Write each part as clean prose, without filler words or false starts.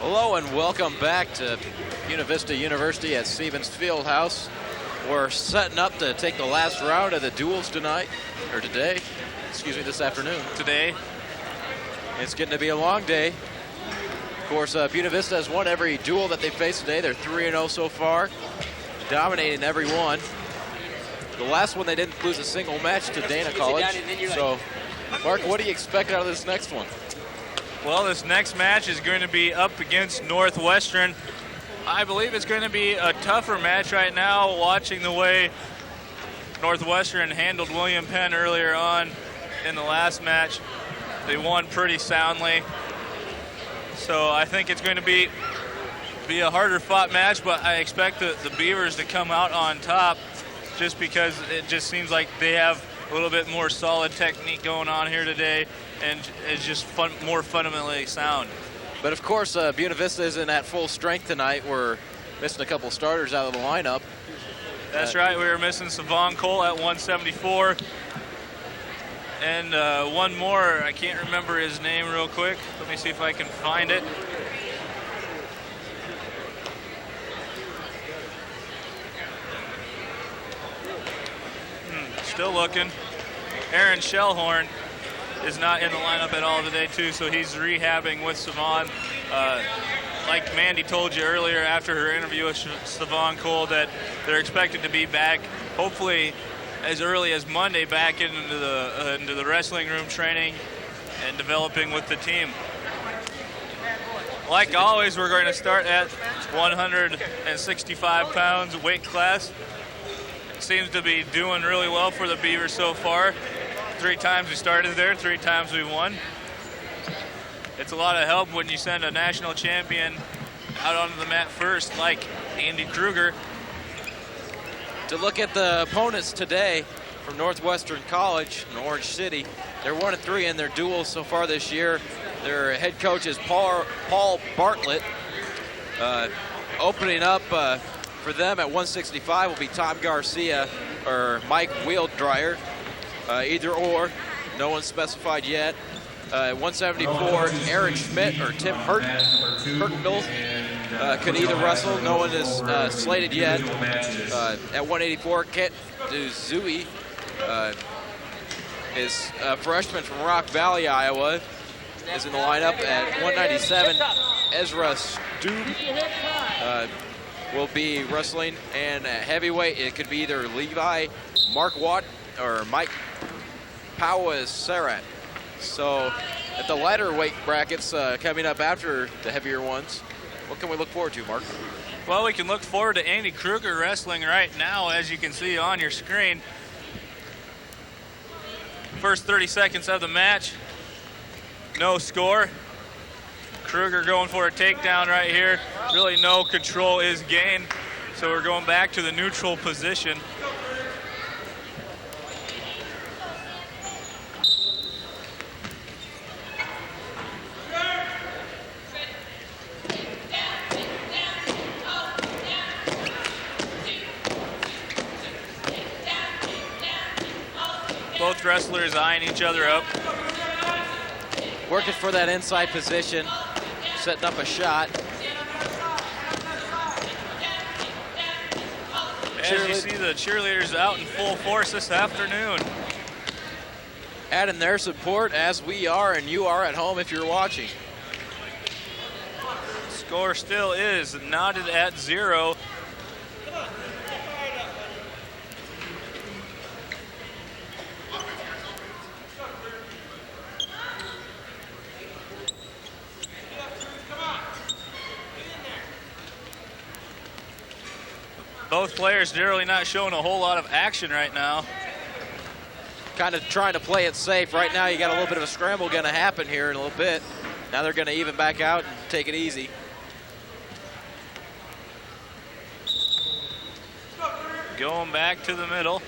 Hello and welcome back to Buena Vista University at Stevens Fieldhouse. We're setting up to take the last round of the duels tonight, or today, excuse me, this afternoon. Today. It's getting to be a long day. Of course, Buena Vista has won every duel that they faced today. They're 3-0 so far, dominating every one. The last one, they didn't lose a single match to Dana College. So, Mark, what do you expect out of this next one? Well, this next match is going to be up against Northwestern. I believe it's going to be a tougher match right now, watching the way Northwestern handled William Penn earlier on in the last match. They won pretty soundly. So I think it's going to be a harder fought match, but I expect the Beavers to come out on top just because it just seems like they have a little bit more solid technique going on here today, and it's just more fundamentally sound. But of course, Buena Vista isn't at full strength tonight. We're missing a couple starters out of the lineup. That's right, we were missing Savon Cole at 174. And one more, I can't remember his name real quick. Let me see if I can find it. Still looking. Aaron Shellhorn is not in the lineup at all today, too, so he's rehabbing with Savon. Like Mandy told you earlier after her interview with Savon Cole, that they're expected to be back, hopefully as early as Monday, back into the wrestling room training and developing with the team. Like always, we're going to start at 165 pounds weight class. Seems to be doing really well for the Beavers so far. 3 times we started there, 3 times we won. It's a lot of help when you send a national champion out onto the mat first, like Andy Krueger. To look at the opponents today from Northwestern College in Orange City, they're 1-3 in their duels so far this year. Their head coach is Paul Bartlett. Opening up for them at 165 will be Tom Garcia or Mike Wheeldryer. Either or, no one's specified yet. At 174, Aaron Schmidt or Tim Hertendel could either wrestle. No one is slated yet. At 184, Kent Dezawi is a freshman from Rock Valley, Iowa, is in the lineup. At 197, Ezra Stube will be wrestling. And at heavyweight, it could be either Levi, Mark Watt, or Mike Powassarat. So at the lighter weight brackets coming up after the heavier ones, what can we look forward to, Mark? Well, we can look forward to Andy Krueger wrestling right now, as you can see on your screen. First 30 seconds of the match, no score. Krueger going for a takedown right here. Really no control is gained, so we're going back to the neutral position. Both wrestlers eyeing each other up. Working for that inside position, setting up a shot. As you see the cheerleaders out in full force this afternoon. Adding their support as we are and you are at home if you're watching. Score still is knotted at 0. Both players generally not showing a whole lot of action right now. Kind of trying to play it safe. Right now you got a little bit of a scramble going to happen here in a little bit. Now they're going to even back out and take it easy. Going back to the middle.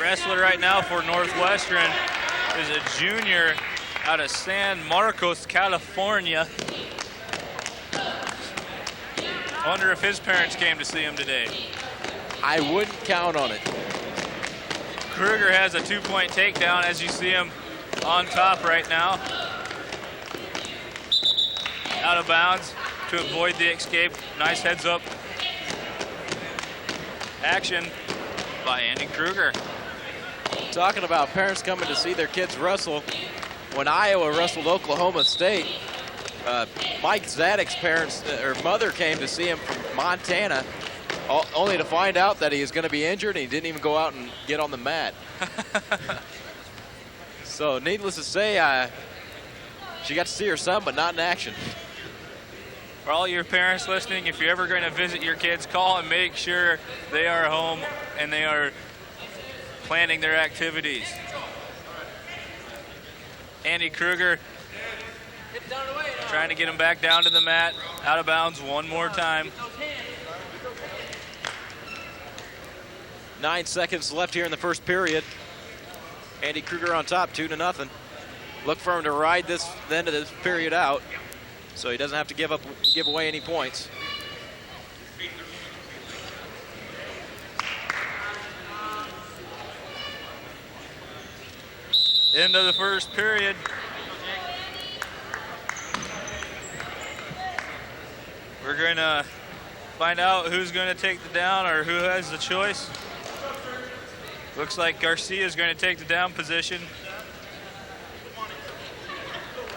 Wrestler right now for Northwestern is a junior out of San Marcos, California. Wonder if his parents came to see him today. I wouldn't count on it. Krueger has a 2-point takedown as you see him on top right now. Out of bounds to avoid the escape. Nice heads up action by Andy Krueger. Talking about parents coming to see their kids wrestle. When Iowa wrestled Oklahoma State, Mike Zadek's parents or mother came to see him from Montana, only to find out that he was going to be injured and he didn't even go out and get on the mat. So needless to say, she got to see her son, but not in action. For all your parents listening, if you're ever going to visit your kids, call and make sure they are home and they are planning their activities. Andy Krueger trying to get him back down to the mat, out of bounds one more time. 9 seconds left here in the first period. Andy Krueger on top, 2-0. Look for him to ride the end of this period out, so he doesn't have to give away any points. End of the first period. We're going to find out who's going to take the down or who has the choice. Looks like Garcia is going to take the down position.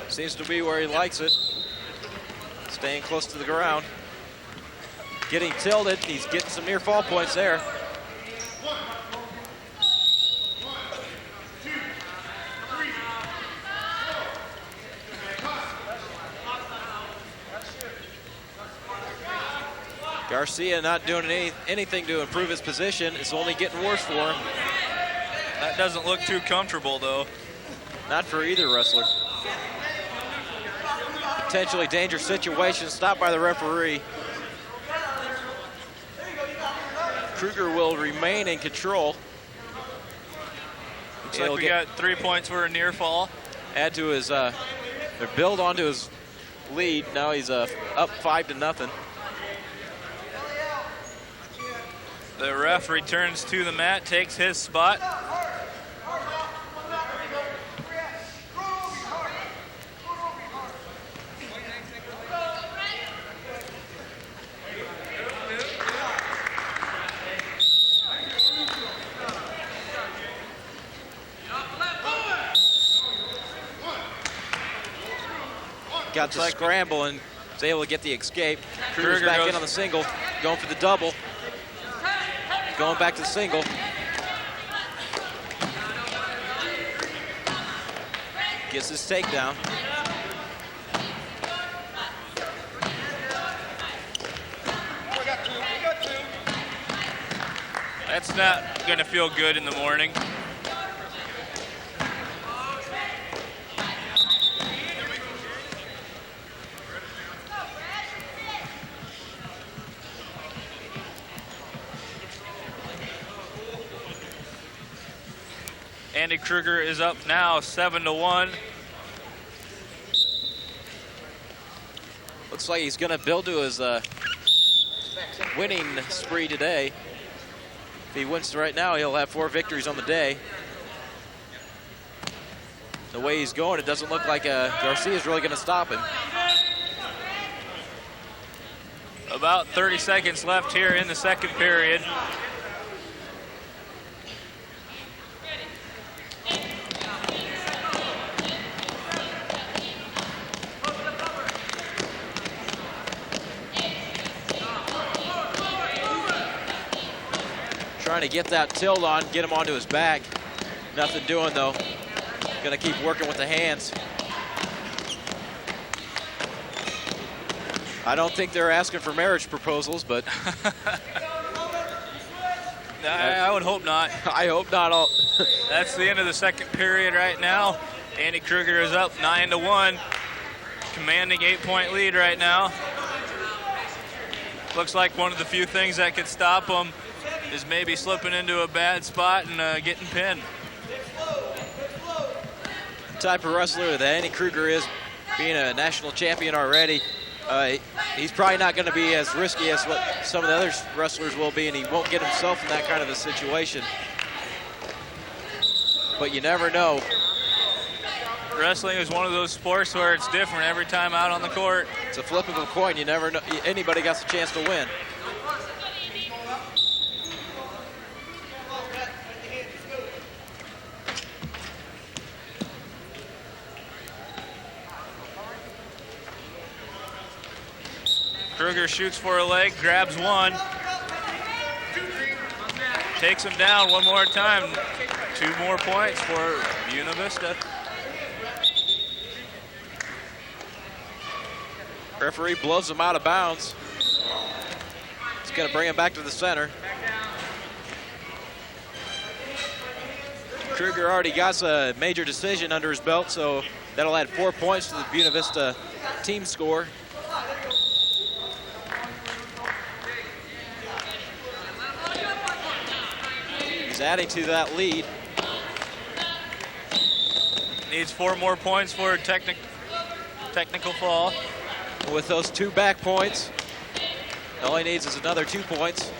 Seems to be where he likes it. Staying close to the ground. Getting tilted. He's getting some near fall points there. Garcia not doing anything to improve his position. It's only getting worse for him. That doesn't look too comfortable, though. Not for either wrestler. Potentially dangerous situation, stopped by the referee. Krueger will remain in control. Looks like we got 3 points for a near fall. Add to his, or build onto his lead. Now he's up 5-0. The ref returns to the mat, takes his spot. Got to scramble and was able to get the escape. Krueger's back in on the single, going for the double. Going back to the single. Gets his takedown. That's not going to feel good in the morning. Andy Krueger is up now, 7-1. Looks like he's going to build to his winning spree today. If he wins right now, he'll have 4 victories on the day. The way he's going, it doesn't look like Garcia is really going to stop him. About 30 seconds left here in the second period. Trying to get that tilt on, get him onto his back. Nothing doing though. Gonna keep working with the hands. I don't think they're asking for marriage proposals, but I would hope not. I hope not. That's the end of the second period right now. Andy Krueger is up 9-1, commanding 8-point lead right now. Looks like one of the few things that could stop him is maybe slipping into a bad spot and getting pinned. The type of wrestler that Andy Krueger is, being a national champion already, He's probably not going to be as risky as what some of the other wrestlers will be, and he won't get himself in that kind of a situation. But you never know. Wrestling is one of those sports where it's different every time out on the court. It's a flip of a coin. You never know. Anybody gets a chance to win. Krueger shoots for a leg, grabs one. Takes him down one more time. 2 more points for Buena Vista. Referee blows him out of bounds. He's going to bring him back to the center. Krueger already got a major decision under his belt, so that'll add 4 points to the Buena Vista team score. He's adding to that lead. Needs 4 more points for a technical fall. With those 2 back points, all he needs is another 2 points.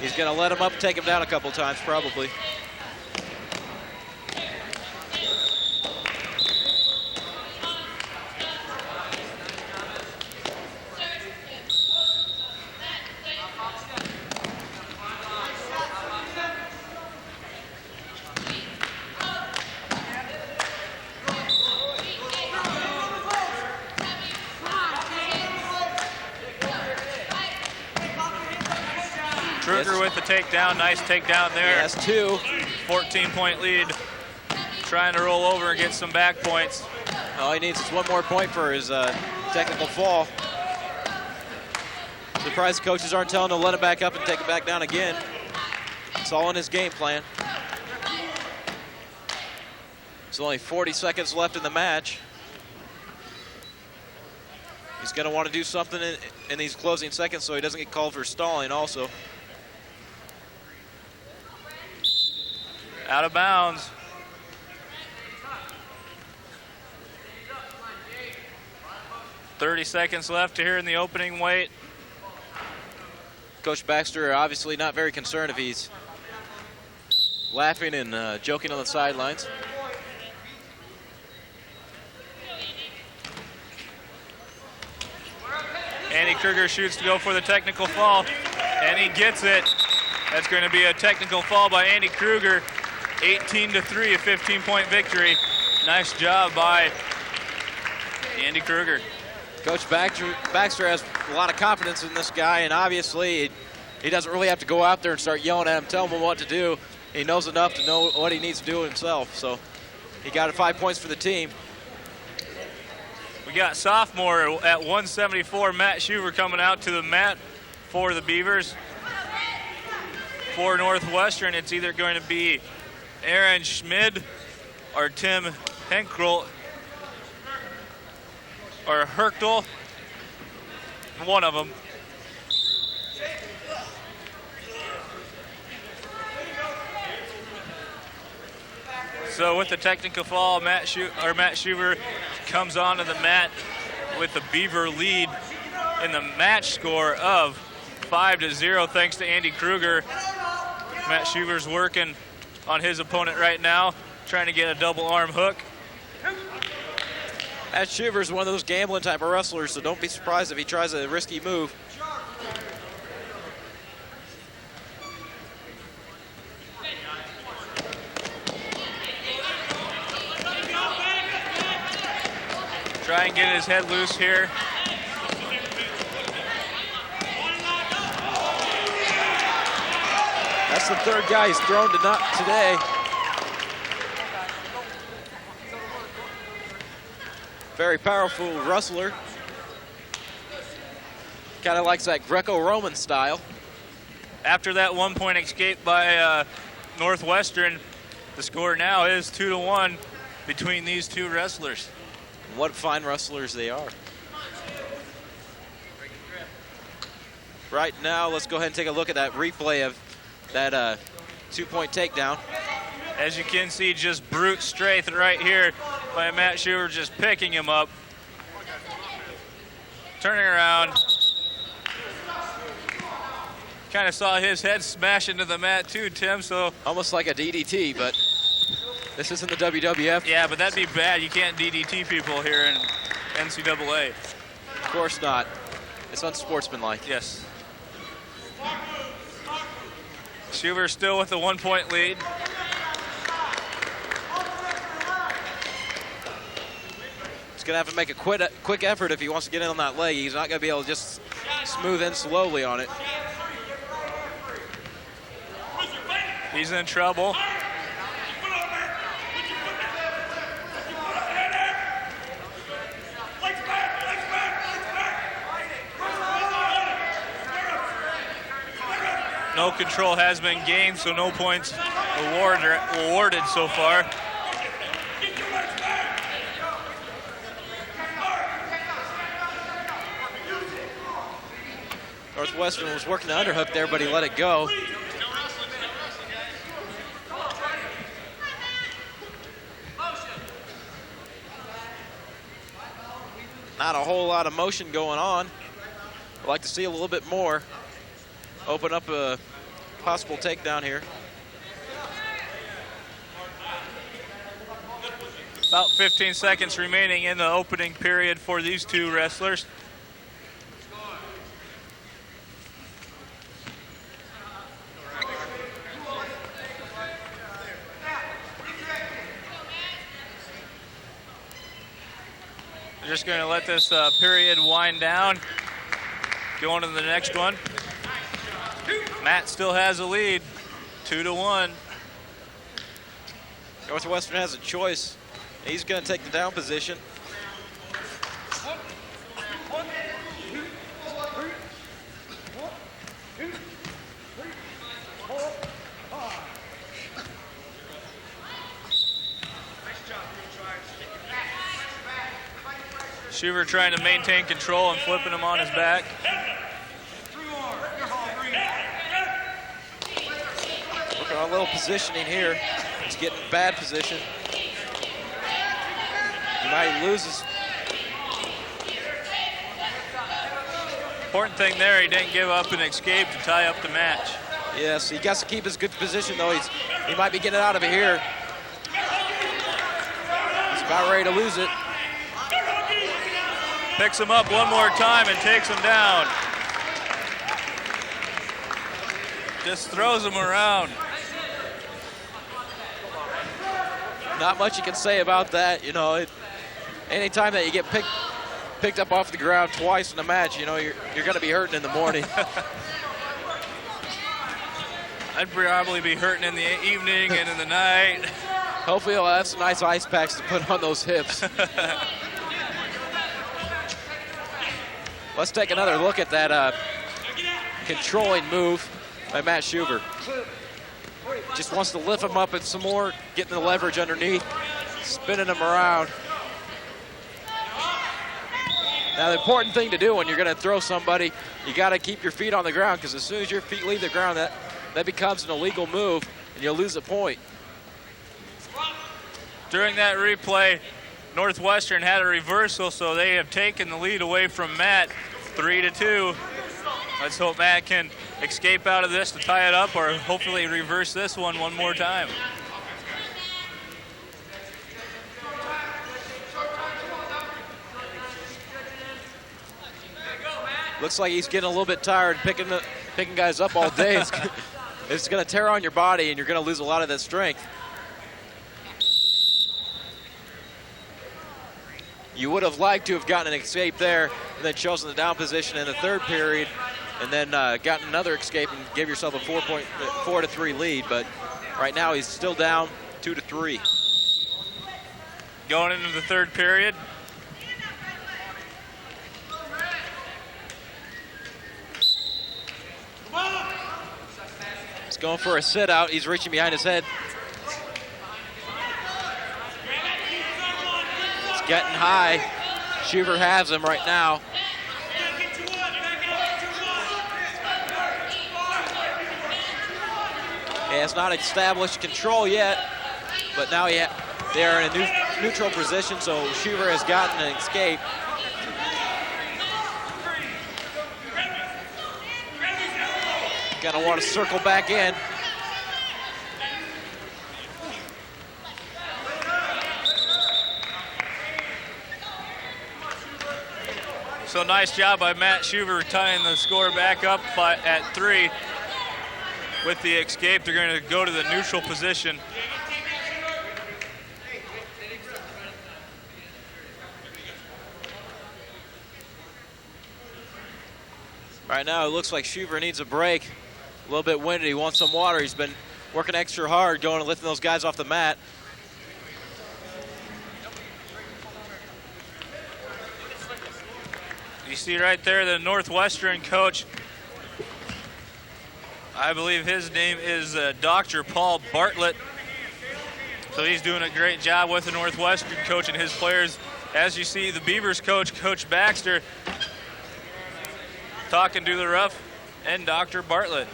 He's going to let him up, take him down a couple times, probably. Krueger with the takedown, nice takedown there. That's 2. 14-point lead. Trying to roll over and get some back points. All he needs is 1 more point for his technical fall. Surprised the coaches aren't telling him to let him back up and take him back down again. It's all in his game plan. There's only 40 seconds left in the match. He's going to want to do something in these closing seconds so he doesn't get called for stalling also. Out of bounds. $30 left here in the opening weight. Coach Baxter obviously not very concerned if he's laughing and joking on the sidelines. Andy Krueger shoots to go for the technical fall, and he gets it. That's going to be a technical fall by Andy Krueger. 18-3, a 15-point victory. Nice job by Andy Krueger. Coach Baxter has a lot of confidence in this guy, and obviously he doesn't really have to go out there and start yelling at him, telling him what to do. He knows enough to know what he needs to do himself. So he got 5 points for the team. We got sophomore at 174, Matt Schuver, coming out to the mat for the Beavers. For Northwestern, it's either going to be Aaron Schmid or Tim Henkel or Hertel, one of them. So with the technical fall, Matt Schuver comes onto the mat with the Beaver lead in the match score of 5-0 thanks to Andy Krueger. Matt Schuver's working on his opponent right now, trying to get a double arm hook. Matt Schuver's one of those gambling type of wrestlers, so don't be surprised if he tries a risky move. Try and get his head loose here. That's the 3rd guy he's thrown today. Very powerful wrestler. Kind of likes that Greco-Roman style. After that 1-point escape by Northwestern, the score now is 2-1 between these 2 wrestlers. What fine wrestlers they are. Right now, let's go ahead and take a look at that replay of that 2-point takedown. As you can see, just brute strength right here by Matt Schuver, just picking him up. Turning around. Kind of saw his head smash into the mat too, Tim, so. Almost like a DDT, but this isn't the WWF. Yeah, but that'd be bad. You can't DDT people here in NCAA. Of course not. It's unsportsmanlike. Yes. Schuver still with a 1-point lead. He's going to have to make a quick effort if he wants to get in on that leg. He's not going to be able to just smooth in slowly on it. He's in trouble. No control has been gained, so no points awarded so far. Northwestern was working the underhook there, but he let it go. Not a whole lot of motion going on. I'd like to see a little bit more. Open up a possible takedown here. About 15 seconds remaining in the opening period for these two wrestlers. We're just going to let this period wind down. Going to the next one. Matt still has a lead, 2-1. Northwestern has a choice. He's going to take the down position. Schuver trying to maintain control and flipping him on his back. Working on a little positioning here. He's getting bad position. He might lose his. Important thing there, he didn't give up and escape to tie up the match. Yes, he got to keep his good position though. He might be getting out of it here. He's about ready to lose it. Picks him up one more time and takes him down. Just throws him around. Not much you can say about that. You know, anytime that you get picked up off the ground twice in a match, you know, you're going to be hurting in the morning. I'd probably be hurting in the evening and in the night. Hopefully he'll have some nice ice packs to put on those hips. Let's take another look at that controlling move by Matt Schuver. Just wants to lift him up and some more, getting the leverage underneath, spinning him around. Now the important thing to do when you're going to throw somebody, you got to keep your feet on the ground, because as soon as your feet leave the ground, that becomes an illegal move and you'll lose a point. During that replay, Northwestern had a reversal, so they have taken the lead away from Matt, 3-2. Let's hope Matt can escape out of this to tie it up, or hopefully reverse this one more time. Looks like he's getting a little bit tired picking guys up all day. It's going to tear on your body, and you're going to lose a lot of that strength. You would have liked to have gotten an escape there and then chosen the down position in the third period and then gotten another escape and give yourself a 4-3 lead. But right now he's still down 2-3. Going into the third period. He's going for a sit out. He's reaching behind his head. Getting high. Schuver has him right now. He has not established control yet, but now they are in a neutral position, so Schuver has gotten an escape. Gonna want to circle back in. So nice job by Matt Schuver tying the score back up at 3. With the escape, they're going to go to the neutral position. Right now, it looks like Schuver needs a break. A little bit winded. He wants some water. He's been working extra hard, going and lifting those guys off the mat. You see right there the Northwestern coach. I believe his name is Dr. Paul Bartlett. So he's doing a great job with the Northwestern coach and his players. As you see, the Beavers coach, Coach Baxter, talking to the ref and Dr. Bartlett.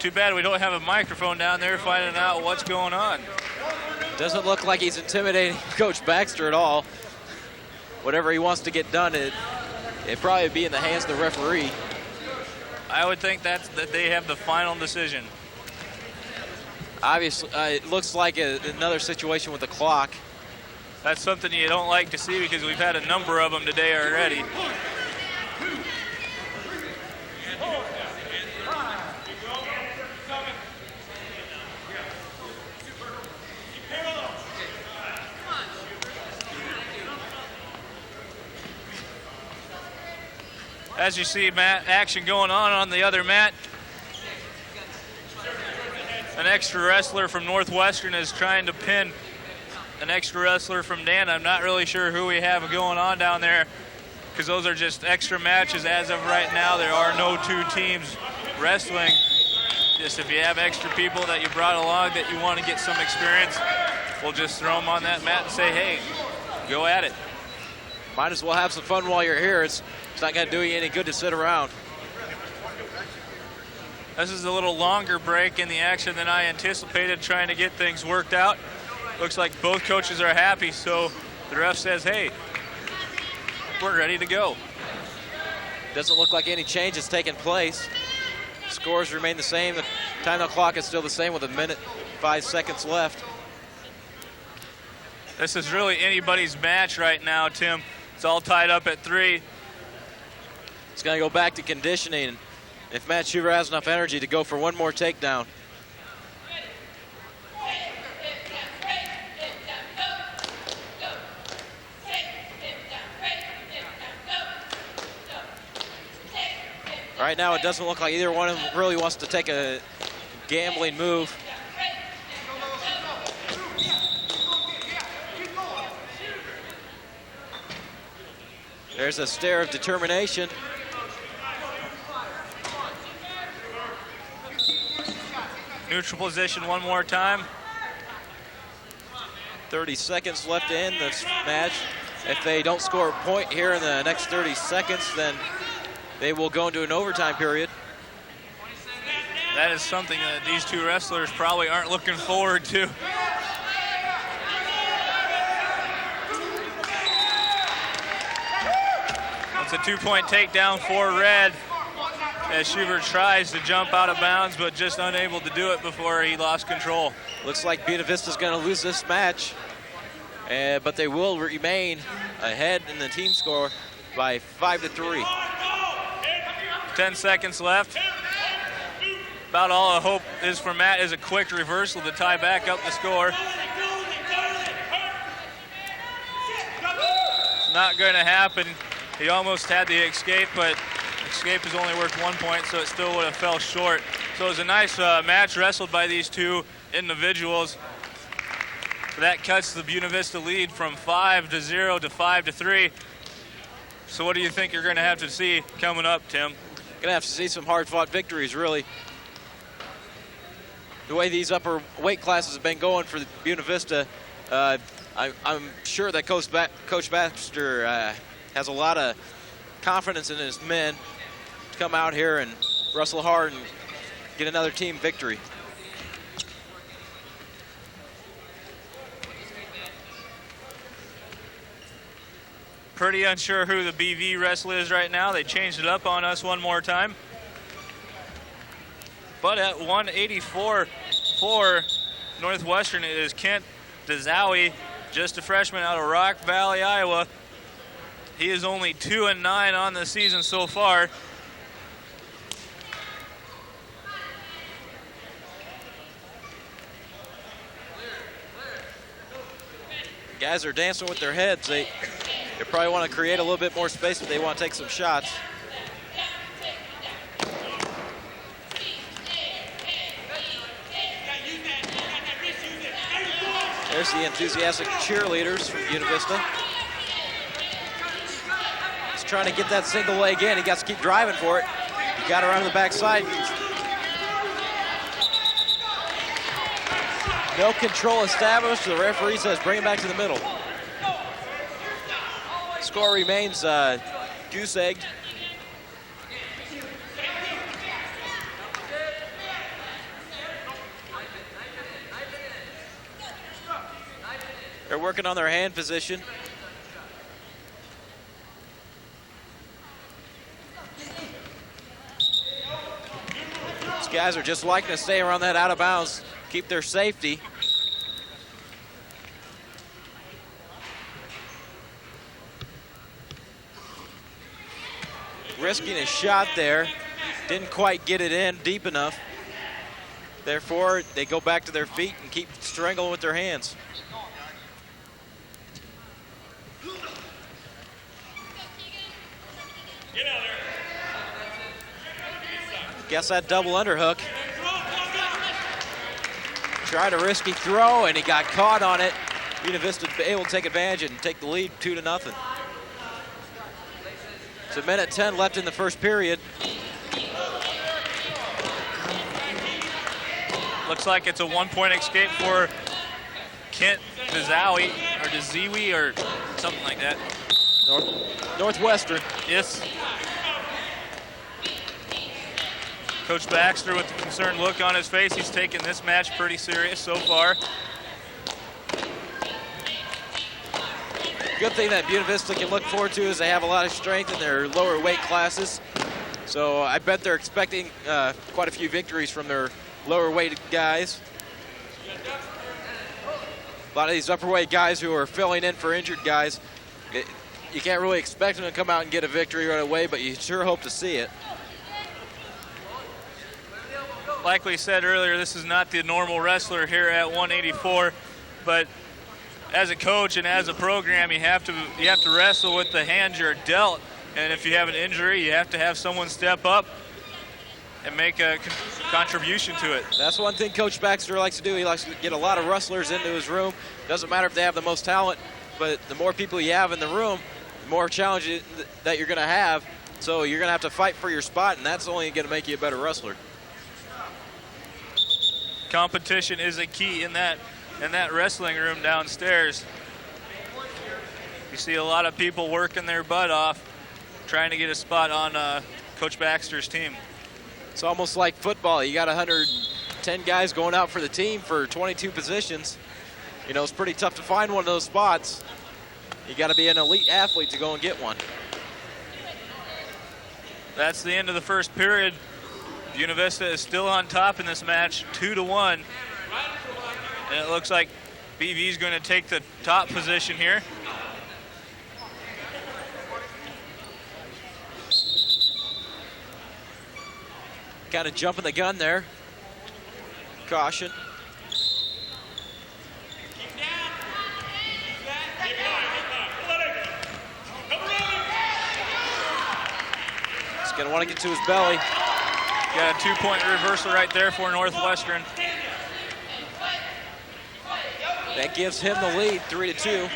Too bad we don't have a microphone down there finding out what's going on. Doesn't look like he's intimidating Coach Baxter at all. Whatever he wants to get done, it'd probably be in the hands of the referee. I would think that they have the final decision. Obviously, it looks like another situation with the clock. That's something you don't like to see because we've had a number of them today already. As you see, Matt, action going on the other mat. An extra wrestler from Northwestern is trying to pin an extra wrestler from Dan. I'm not really sure who we have going on down there because those are just extra matches as of right now. There are no two teams wrestling. Just if you have extra people that you brought along that you want to get some experience, we'll just throw them on that mat and say, hey, go at it. Might as well have some fun while you're here. It's not going to do you any good to sit around. This is a little longer break in the action than I anticipated, trying to get things worked out. Looks like both coaches are happy, so the ref says, hey, we're ready to go. Doesn't look like any change has taken place. Scores remain the same. The time on the clock is still the same with 1:05 seconds left. This is really anybody's match right now, Tim. It's all tied up at 3. It's going to go back to conditioning. If Matt Schuver has enough energy to go for one more takedown. Right now, it doesn't look like either one of them really wants to take a gambling move. There's a stare of determination. Neutral position one more time. 30 seconds left to end this match. If they don't score a point here in the next 30 seconds, then they will go into an overtime period. That is something that these two wrestlers probably aren't looking forward to. It's a 2-point takedown for Red as Schuver tries to jump out of bounds, but just unable to do it before he lost control. Looks like Buena Vista's going to lose this match, but they will remain ahead in the team score by 5-3. 10 seconds left. About all I hope is for Matt is a quick reversal to tie back up the score. It's not going to happen. He almost had the escape, but escape is only worth 1 point, so it still would have fell short. So it was a nice match wrestled by these two individuals. So that cuts the Buena Vista lead from 5-0 to 5-3. So what do you think you're going to have to see coming up, Tim? Going to have to see some hard-fought victories, really. The way these upper weight classes have been going for Buena Vista, I'm sure that Coach Baxter has a lot of confidence in his men to come out here and wrestle hard and get another team victory. Pretty unsure who the BV wrestler is right now. They changed it up on us one more time. But at 184 for Northwestern, it is Kent Dezawi, just a freshman out of Rock Valley, Iowa. He is only 2-9 on the season so far. Guys are dancing with their heads. They probably want to create a little bit more space, but they want to take some shots. There's the enthusiastic cheerleaders from Buena Vista. He's trying to get that single leg in. He got to keep driving for it. He got around the backside. No control established. The referee says bring him back to the middle. Score remains goose-egged. They're working on their hand position. These guys are just liking to stay around that out of bounds, keep their safety. Risking a shot there, didn't quite get it in deep enough. Therefore, they go back to their feet and keep strangling with their hands. Guess that double underhook. Tried a risky throw, and he got caught on it. Buena Vista able to take advantage and take the lead 2-0. It's a minute 10 left in the first period. Looks like it's a one-point escape for Kent Dezawi, or Dezawi, or something like that. Northwestern. Yes. Coach Baxter with a concerned look on his face. He's taken this match pretty serious so far. Good thing that Buena Vista can look forward to is they have a lot of strength in their lower weight classes. So I bet they're expecting quite a few victories from their lower weight guys. A lot of these upper weight guys who are filling in for injured guys, you can't really expect them to come out and get a victory right away, but you sure hope to see it. Like we said earlier, this is not the normal wrestler here at 184, but as a coach and as a program, you have to wrestle with the hand you're dealt. And if you have an injury, you have to have someone step up and make a contribution to it. That's one thing Coach Baxter likes to do. He likes to get a lot of wrestlers into his room. Doesn't matter if they have the most talent, but the more people you have in the room, the more challenges that you're going to have. So you're going to have to fight for your spot, and that's only going to make you a better wrestler. Competition is a key in that wrestling room downstairs. You see a lot of people working their butt off, trying to get a spot on Coach Baxter's team. It's almost like football. You got 110 guys going out for the team for 22 positions. You know, it's pretty tough to find one of those spots. You got to be an elite athlete to go and get one. That's the end of the first period. Buena Vista is still on top in this match, 2-1. And it looks like BV is going to take the top position here. Kind of jumping the gun there. Caution. He's going to want to get to his belly. Got a 2-point reversal right there for Northwestern. That gives him the lead, 3-2.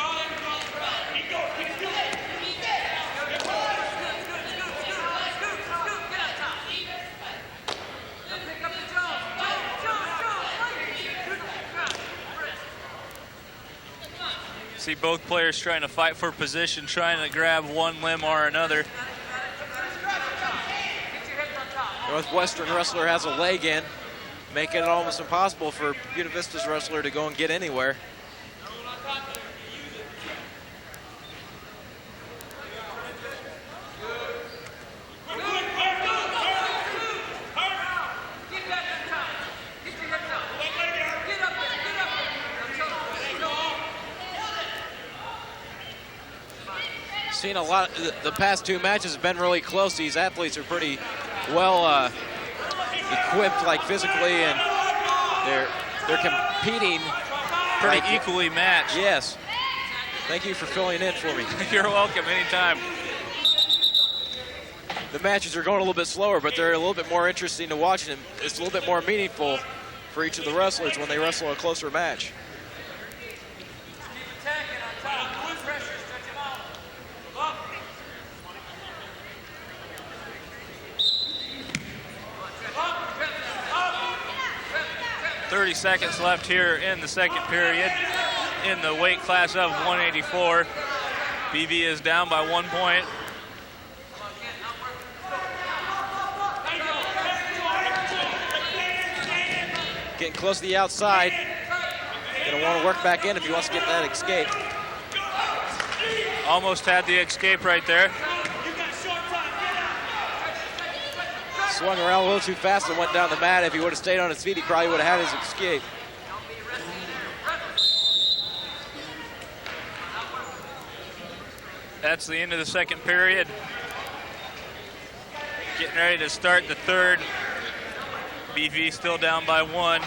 See both players trying to fight for position, trying to grab one limb or another. Northwestern wrestler has a leg in, making it almost impossible for Buena Vista's wrestler to go and get anywhere. seen a lot. The past 2 matches have been really close. These athletes are pretty well equipped, like physically, and they're competing pretty like, equally matched. Yes. Thank you for filling in for me. You're welcome, anytime. The matches are going a little bit slower, but they're a little bit more interesting to watch, and it's a little bit more meaningful for each of the wrestlers when they wrestle a closer match. .30 seconds left here in the second period in the weight class of 184. BV is down by 1 point. Getting close to the outside. Gonna want to work back in if he wants to get that escape. Almost had the escape right there. Swung around a little too fast and went down the mat. If he would have stayed on his feet, he probably would have had his escape. That's the end of the second period. Getting ready to start the third. BV still down by 1.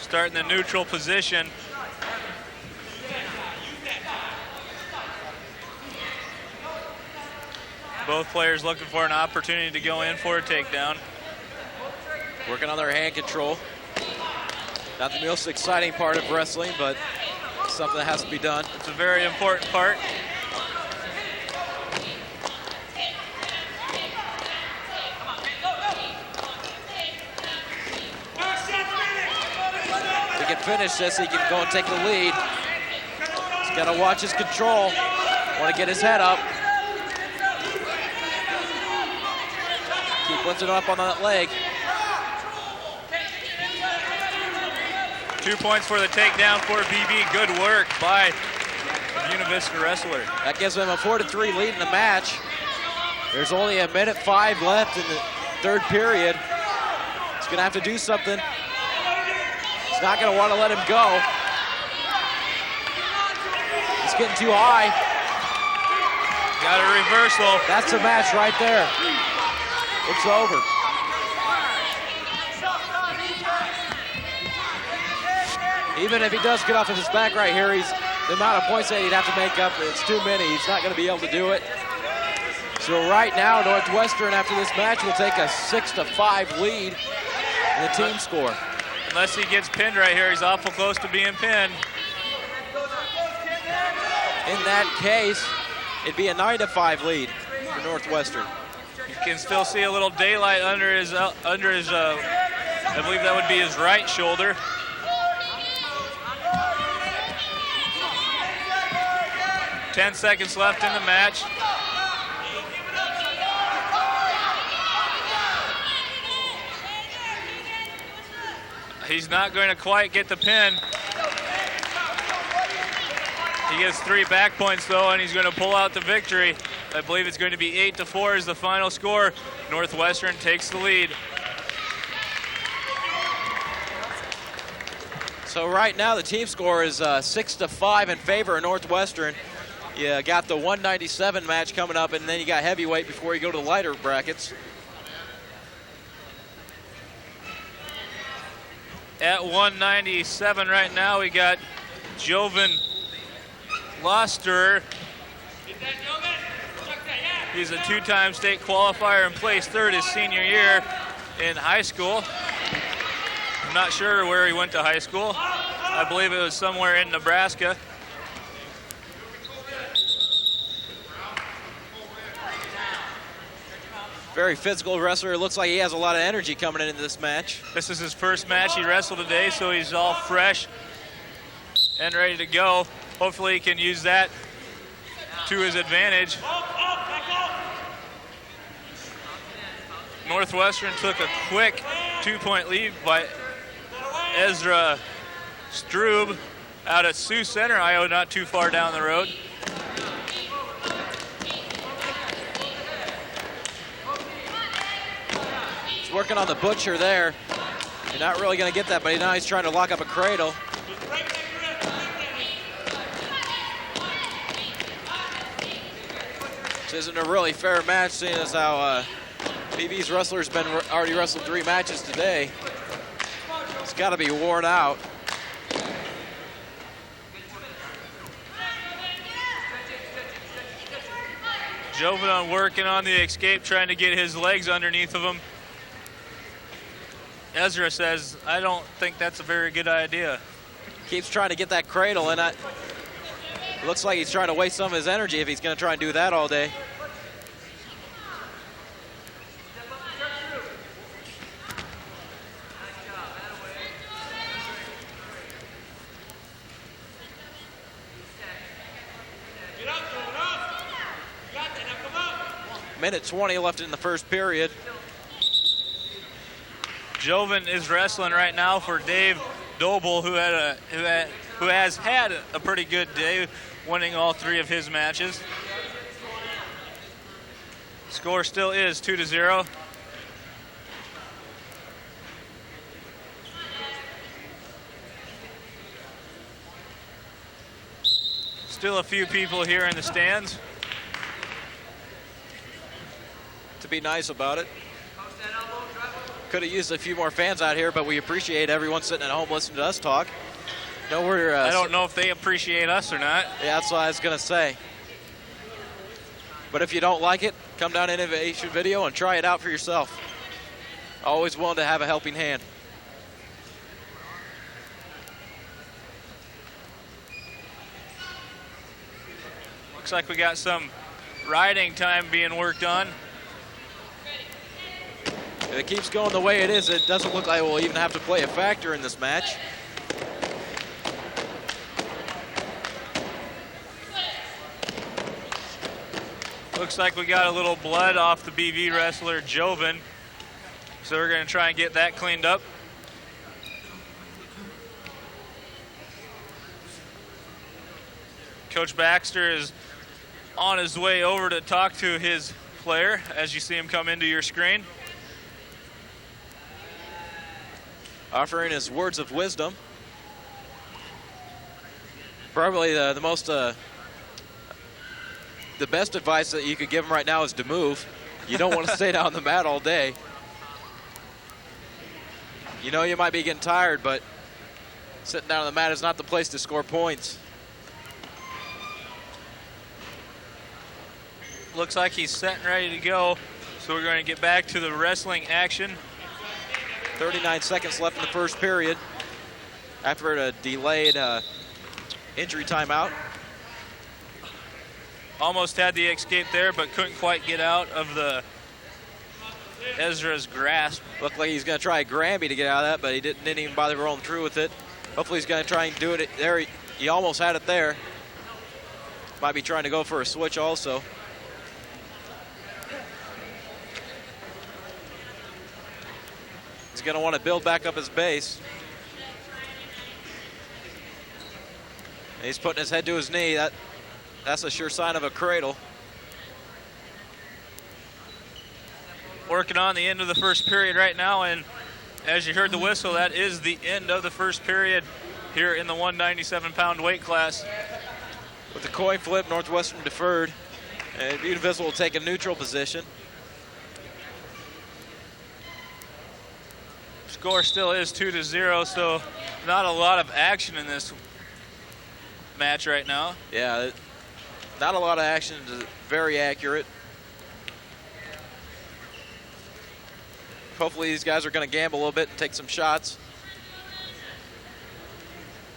Starting the neutral position. Both players looking for an opportunity to go in for a takedown. Working on their hand control. Not the most exciting part of wrestling, but something that has to be done. It's a very important part. If he can finish this, he can go and take the lead. He's got to watch his control. Want to get his head up. Keep lifting up on that leg. 2 points for the takedown for BV. Good work by the Buena Vista wrestler. That gives him a 4-3 lead in the match. There's only 1:05 left in the third period. He's gonna have to do something. He's not gonna want to let him go. He's getting too high. Got a reversal. That's the match right there. It's over. Even if he does get off of his back right here, the amount of points that he'd have to make up, it's too many. He's not going to be able to do it. So right now, Northwestern, after this match, will take a 6-5 lead in the team score. Unless he gets pinned right here, he's awful close to being pinned. In that case, it'd be a 9-5 lead for Northwestern. You can still see a little daylight under his I believe that would be his right shoulder. Ten seconds left in the match. He's not going to quite get the pin. He gets 3 back points though, and he's going to pull out the victory. I believe it's going to be 8-4 is the final score. Northwestern takes the lead. So right now the team score is 6-5 in favor of Northwestern. You got the 197 match coming up, and then you got heavyweight before you go to the lighter brackets. At 197 right now, we got Joven Gloster. He's a 2-time state qualifier and placed 3rd his senior year in high school. I'm not sure where he went to high school. I believe it was somewhere in Nebraska. Very physical wrestler. It looks like he has a lot of energy coming into this match. This is his first match he wrestled today, so he's all fresh and ready to go. Hopefully he can use that to his advantage. Northwestern took a quick 2-point lead by Ezra Strube out at Sioux Center, Iowa, not too far down the road. He's working on the butcher there. You're not really going to get that, but now he's trying to lock up a cradle. This isn't a really fair match, seeing as how BV's wrestler's been already wrestled 3 matches today. It's got to be worn out. Joven working on the escape, trying to get his legs underneath of him. Ezra says, I don't think that's a very good idea. Keeps trying to get that cradle, and it looks like he's trying to waste some of his energy if he's going to try and do that all day. Minute 20 left in the first period. Joven is wrestling right now for Dave Doble, who has had a pretty good day, winning all 3 of his matches. Score still is 2-0. Still a few people here in the stands. To be nice about it. Could have used a few more fans out here, but we appreciate everyone sitting at home listening to us talk. No, I don't know if they appreciate us or not. Yeah, that's what I was going to say. But if you don't like it, come down to Innovation Video and try it out for yourself. Always willing to have a helping hand. Looks like we got some riding time being worked on. If it keeps going the way it is, it doesn't look like we'll even have to play a factor in this match. Looks like we got a little blood off the BV wrestler Joven, so we're going to try and get that cleaned up. Coach Baxter is on his way over to talk to his player as you see him come into your screen. Offering his words of wisdom. Probably the best advice that you could give him right now is to move. You don't want to stay down on the mat all day. You know you might be getting tired, but sitting down on the mat is not the place to score points. Looks like he's set and ready to go, so we're going to get back to the wrestling action. 39 seconds left in the first period after a delayed injury timeout. Almost had the escape there, but couldn't quite get out of the Ezra's grasp. Looked like he's going to try a Granby to get out of that, but he didn't even bother rolling through with it. Hopefully he's going to try and do it there. He almost had it there. Might be trying to go for a switch also. He's going to want to build back up his base. And he's putting his head to his knee. That's a sure sign of a cradle. Working on the end of the first period right now, and as you heard the whistle, that is the end of the first period here in the 197-pound weight class. With the coin flip, Northwestern deferred, and BVU will take a neutral position. Score still is 2-0, so not a lot of action in this match right now. Yeah, not a lot of action, very accurate. Hopefully these guys are going to gamble a little bit and take some shots.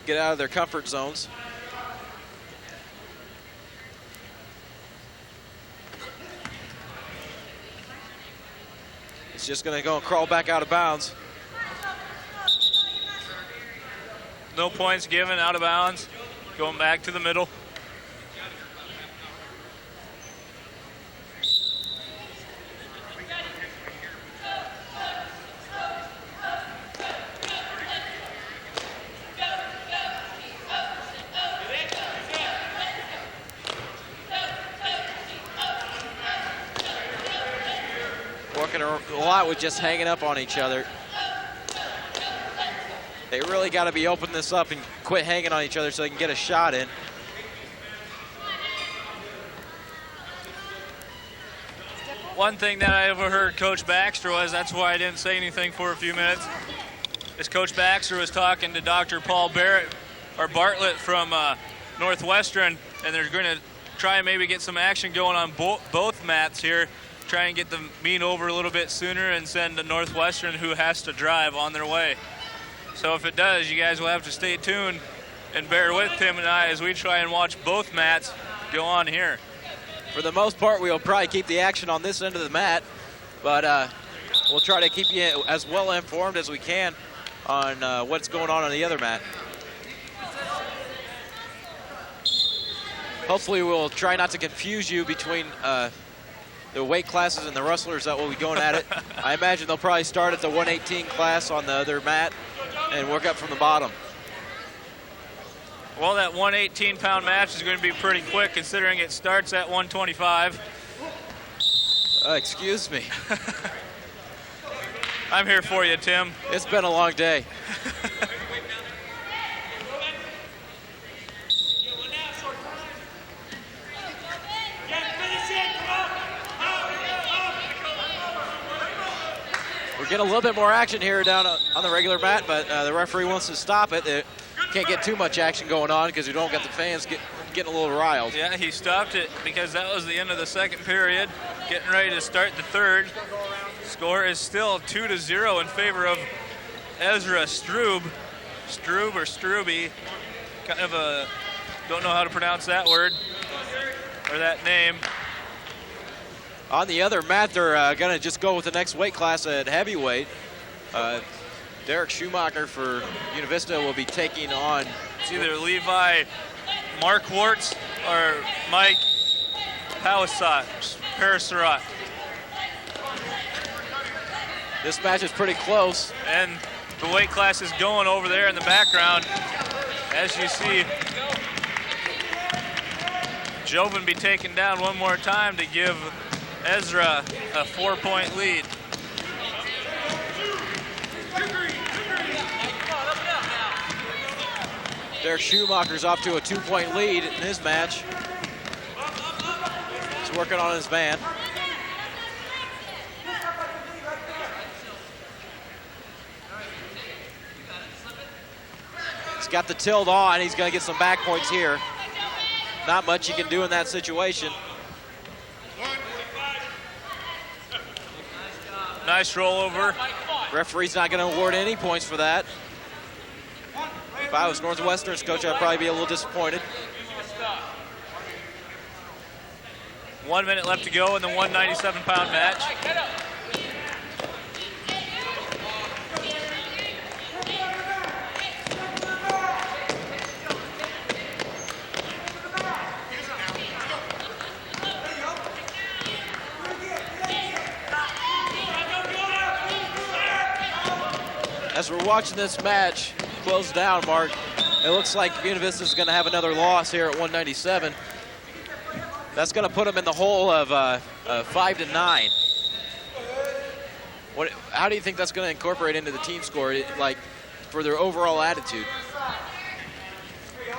Get out of their comfort zones. It's just going to go and crawl back out of bounds. No points given, out of bounds. Going back to the middle. Working a lot with just hanging up on each other. They really got to be opening this up and quit hanging on each other so they can get a shot in. One thing that I overheard Coach Baxter was, that's why I didn't say anything for a few minutes, is Coach Baxter was talking to Dr. Paul Bartlett from Northwestern, and they're going to try and maybe get some action going on both mats here, try and get the meet over a little bit sooner and send the Northwestern, who has to drive, on their way. So if it does, you guys will have to stay tuned and bear with Tim and I as we try and watch both mats go on here. For the most part, we'll probably keep the action on this end of the mat, but we'll try to keep you as well informed as we can on what's going on the other mat. Hopefully we'll try not to confuse you between the weight classes and the wrestlers that will be going at it. I imagine they'll probably start at the 118 class on the other mat and work up from the bottom. Well, that 118-pound match is going to be pretty quick considering it starts at 125. Excuse me. I'm here for you, Tim. It's been a long day. We're getting a little bit more action here down on the regular mat, but the referee wants to stop it. Can't get too much action going on because you don't get the fans getting a little riled. Yeah, he stopped it because that was the end of the second period. Getting ready to start the third. Score is still 2-0 in favor of Ezra Strube. Strube or Struby. Kind of a, don't know how to pronounce that word or that name. On the other mat, they're going to just go with the next weight class at heavyweight. Derek Schumacher for Vista will be taking on... It's either Levi Markwartz or Mike Parasarat. This match is pretty close. And the weight class is going over there in the background. As you see, Joven be taken down one more time to give Ezra a 4-point lead. Derek Schumacher's off to a 2-point lead in his match. He's working on his van. He's got the tilt on. He's going to get some back points here. Not much he can do in that situation. Nice rollover. Referee's not going to award any points for that. If I was Northwestern's coach, I'd probably be a little disappointed. 1 minute left to go in the 197-pound match. As we're watching this match close down, Mark, it looks like Buena Vista is going to have another loss here at 197. That's going to put them in the hole of 5-9. How do you think that's going to incorporate into the team score, like for their overall attitude?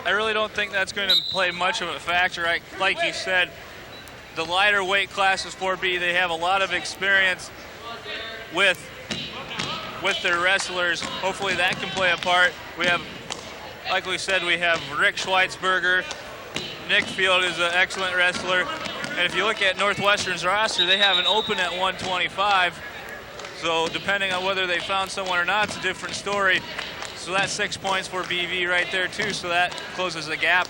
I really don't think that's going to play much of a factor. Like you said, the lighter weight classes 4B, they have a lot of experience with their wrestlers. Hopefully that can play a part. We have, like we said, we have Rick Schweitzberger. Nick Field is an excellent wrestler. And if you look at Northwestern's roster, they have an open at 125. So depending on whether they found someone or not, it's a different story. So that's 6 points for BV right there too. So that closes the gap.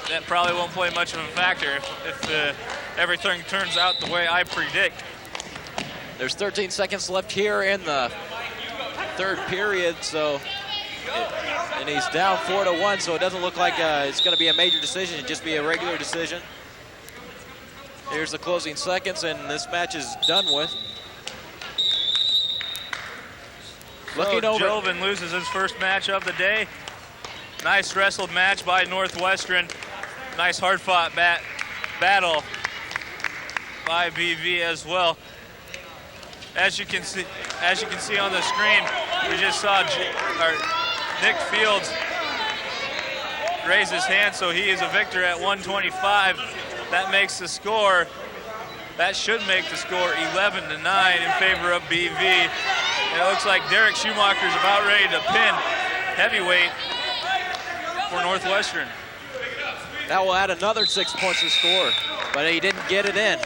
That probably won't play much of a factor if everything turns out the way I predict. There's 13 seconds left here in the third period, and he's down 4-1, so it doesn't look like it's going to be a major decision. It'll just be a regular decision. Here's the closing seconds, and this match is done with. Looking over. Joven loses his first match of the day. Nice wrestled match by Northwestern. Nice hard-fought battle by BV as well. As you can see on the screen, we just saw Nick Fields raise his hand, so he is a victor at 125. That makes the score That should make the score 11-9 in favor of BV. And it looks like Derek Schumacher's about ready to pin heavyweight for Northwestern. That will add another 6 points to the score, but he didn't get it in.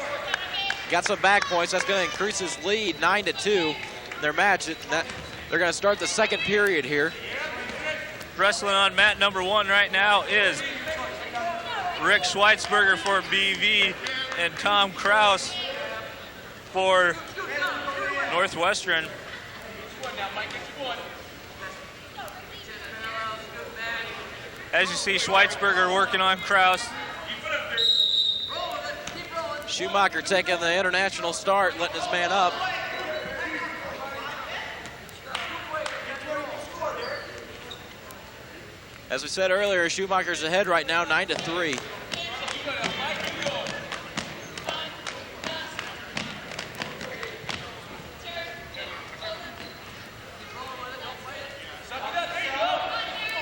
Got some back points. That's going to increase his lead 9-2 in their match. They're going to start the second period here. Wrestling on mat number 1 right now is Rick Schweitzberger for BV and Tom Kraus for Northwestern. As you see, Schweitzberger working on Kraus. Schumacher taking the international start, letting his man up. As we said earlier, Schumacher's ahead right now, 9-3.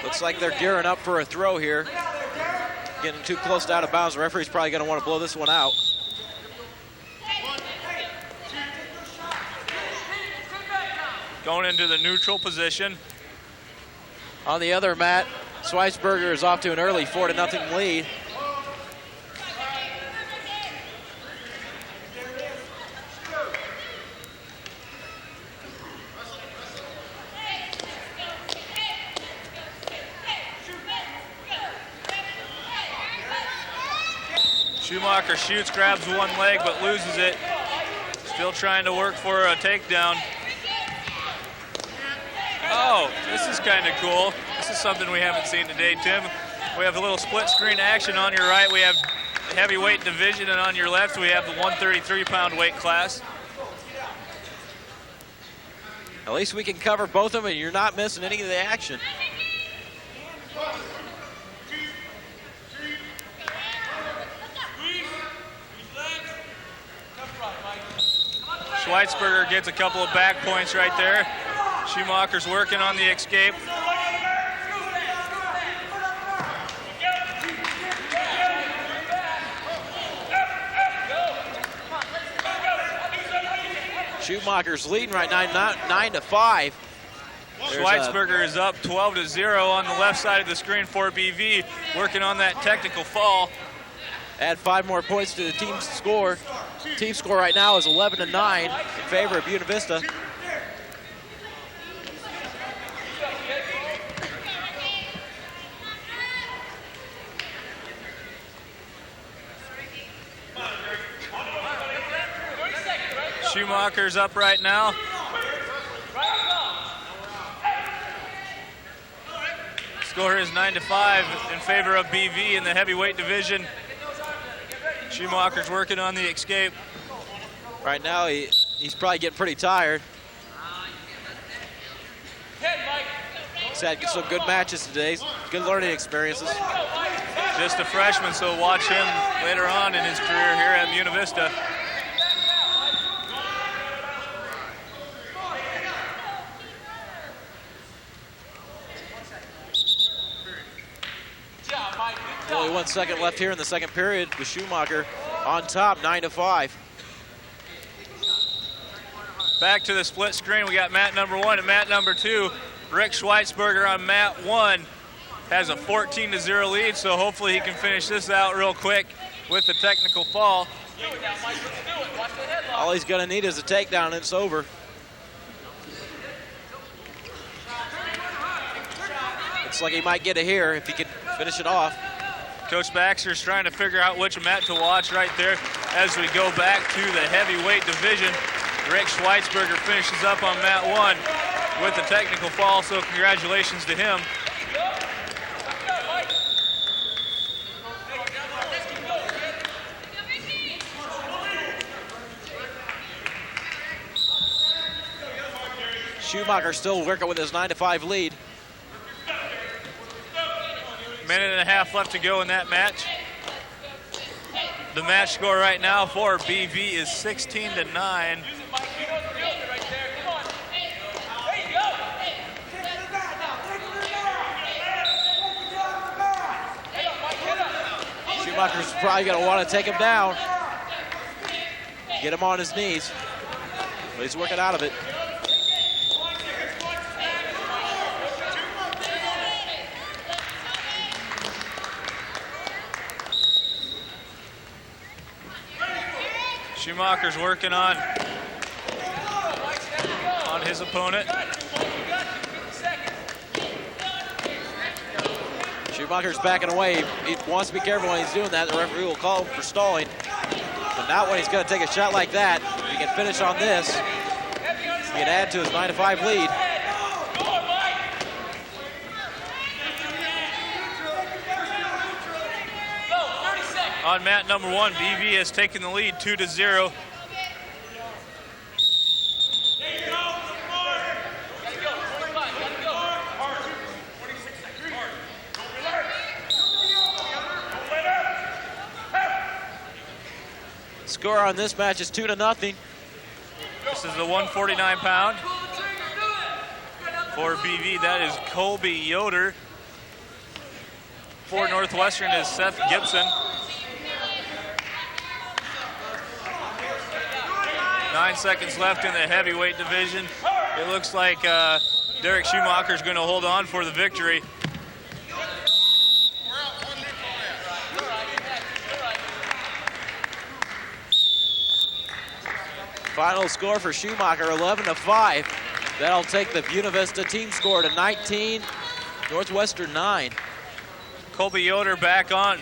Looks like they're gearing up for a throw here. Getting too close to out of bounds. The referee's probably going to want to blow this one out. Going into the neutral position. On the other mat, Schweisberger is off to an early 4-0 lead. Schumacher shoots, grabs one leg, but loses it. Still trying to work for a takedown. Oh, this is kind of cool. This is something we haven't seen today, Tim. We have a little split screen action. On your right, we have the heavyweight division, and on your left, we have the 133-pound weight class. At least we can cover both of them, and you're not missing any of the action. Schweitzberger gets a couple of back points right there. Schumacher's working on the escape. Schumacher's leading right now, 9-5. Schweitzberger is up 12-0 on the left side of the screen for BV, working on that technical fall. Add 5 more points to the team's score. Team score right now is 11-9 in favor of Buena Vista. Schumacher's up right now. Score is 9-5 in favor of BV in the heavyweight division. Schumacher's working on the escape. Right now, he's probably getting pretty tired. He's had some good matches today, good learning experiences. Just a freshman, so watch him later on in his career here at Buena Vista. Only 1 second left here in the second period with Schumacher on top, 9-5. Back to the split screen. We got mat number 1 and mat number 2. Rick Schweitzberger on mat 1 has a 14-0 lead, so hopefully he can finish this out real quick with the technical fall. All he's going to need is a takedown, and it's over. Looks like he might get it here if he can finish it off. Coach Baxter's trying to figure out which mat to watch right there as we go back to the heavyweight division. Rick Schweitzberger finishes up on mat 1 with the technical fall, so congratulations to him. Schumacher still working with his 9-5 lead. Minute and a half left to go in that match. The match score right now for BV is 16-9. Schumacher's probably going to want to take him down. get him on his knees. But he's working out of it. Schumacher's working on his opponent. Schumacher's backing away. He wants to be careful when he's doing that. The referee will call him for stalling. But not when he's going to take a shot like that. If he can finish on this, he can add to his 9-5 lead. On mat number 1, BV has taken the lead 2-0. Score on this match is 2-0. This is the 149-pound. For BV, that is Colby Yoder. For Northwestern is Seth Gibson. 9 seconds left in the heavyweight division. It looks like Derek Schumacher is going to hold on for the victory. Final score for Schumacher, 11-5. That'll take the Buena Vista team score to 19, Northwestern 9. Colby Yoder back on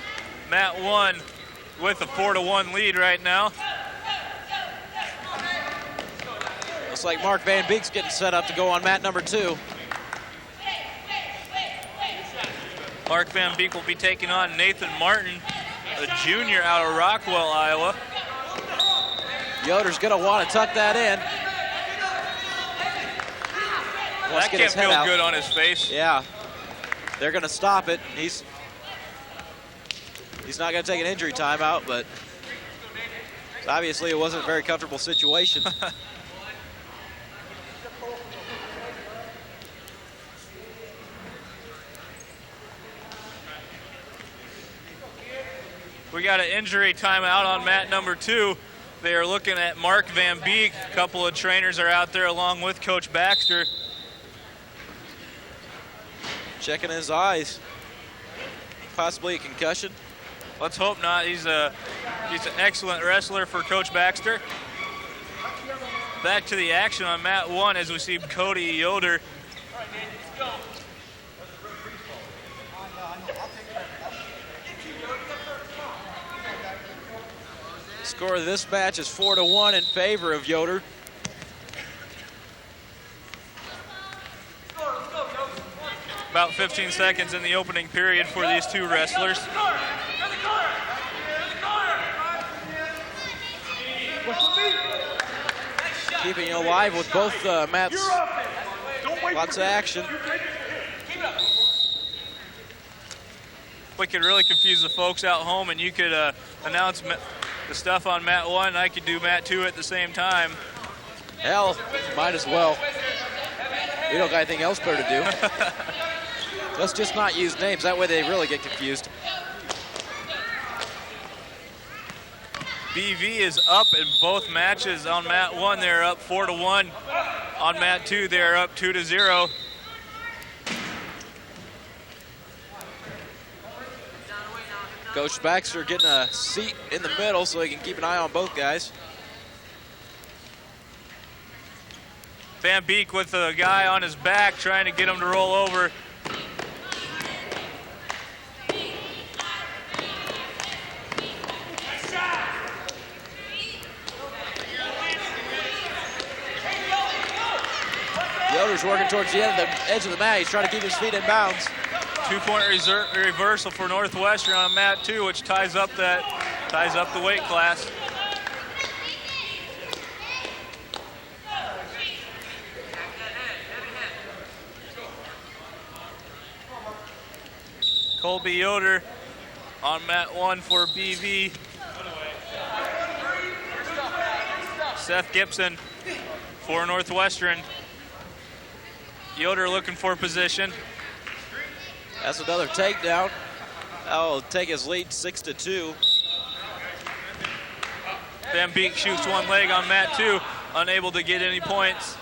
mat 1 with a 4-1 lead right now. Looks like Mark Van Beek's getting set up to go on mat number 2. Mark Van Beek will be taking on Nathan Martin, a junior out of Rockwell, Iowa. Yoder's gonna want to tuck that in. That can't feel good on his face. Yeah, they're gonna stop it. He's not gonna take an injury timeout, but obviously it wasn't a very comfortable situation. We got an injury timeout on mat number 2. They are looking at Mark Van Beek. A couple of trainers are out there along with Coach Baxter. Checking his eyes. Possibly a concussion. Let's hope not. He's an excellent wrestler for Coach Baxter. Back to the action on mat 1 as we see Cody Yoder. Score of this match is 4-1 in favor of Yoder. About 15 seconds in the opening period for these two wrestlers. Keeping you alive with both mats. Lots of action. We could really confuse the folks out home, and you could announce the stuff on mat 1, and I could do mat 2 at the same time. Hell, might as well. We don't got anything else better to do. Let's just not use names. That way they really get confused. BV is up in both matches. On mat 1, they're up 4-1. On mat 2, they're up 2-0. Coach Baxter getting a seat in the middle so he can keep an eye on both guys. Van Beek with a guy on his back trying to get him to roll over. Yoder's working towards the edge of the mat. He's trying to keep his feet in bounds. 2-point reversal for Northwestern on mat 2, which ties up the weight class. Colby Yoder on mat 1 for BV. Seth Gibson for Northwestern. Yoder looking for position. That's another takedown. That'll take his lead 6-2. Van Beek shoots one leg on mat 2, unable to get any points.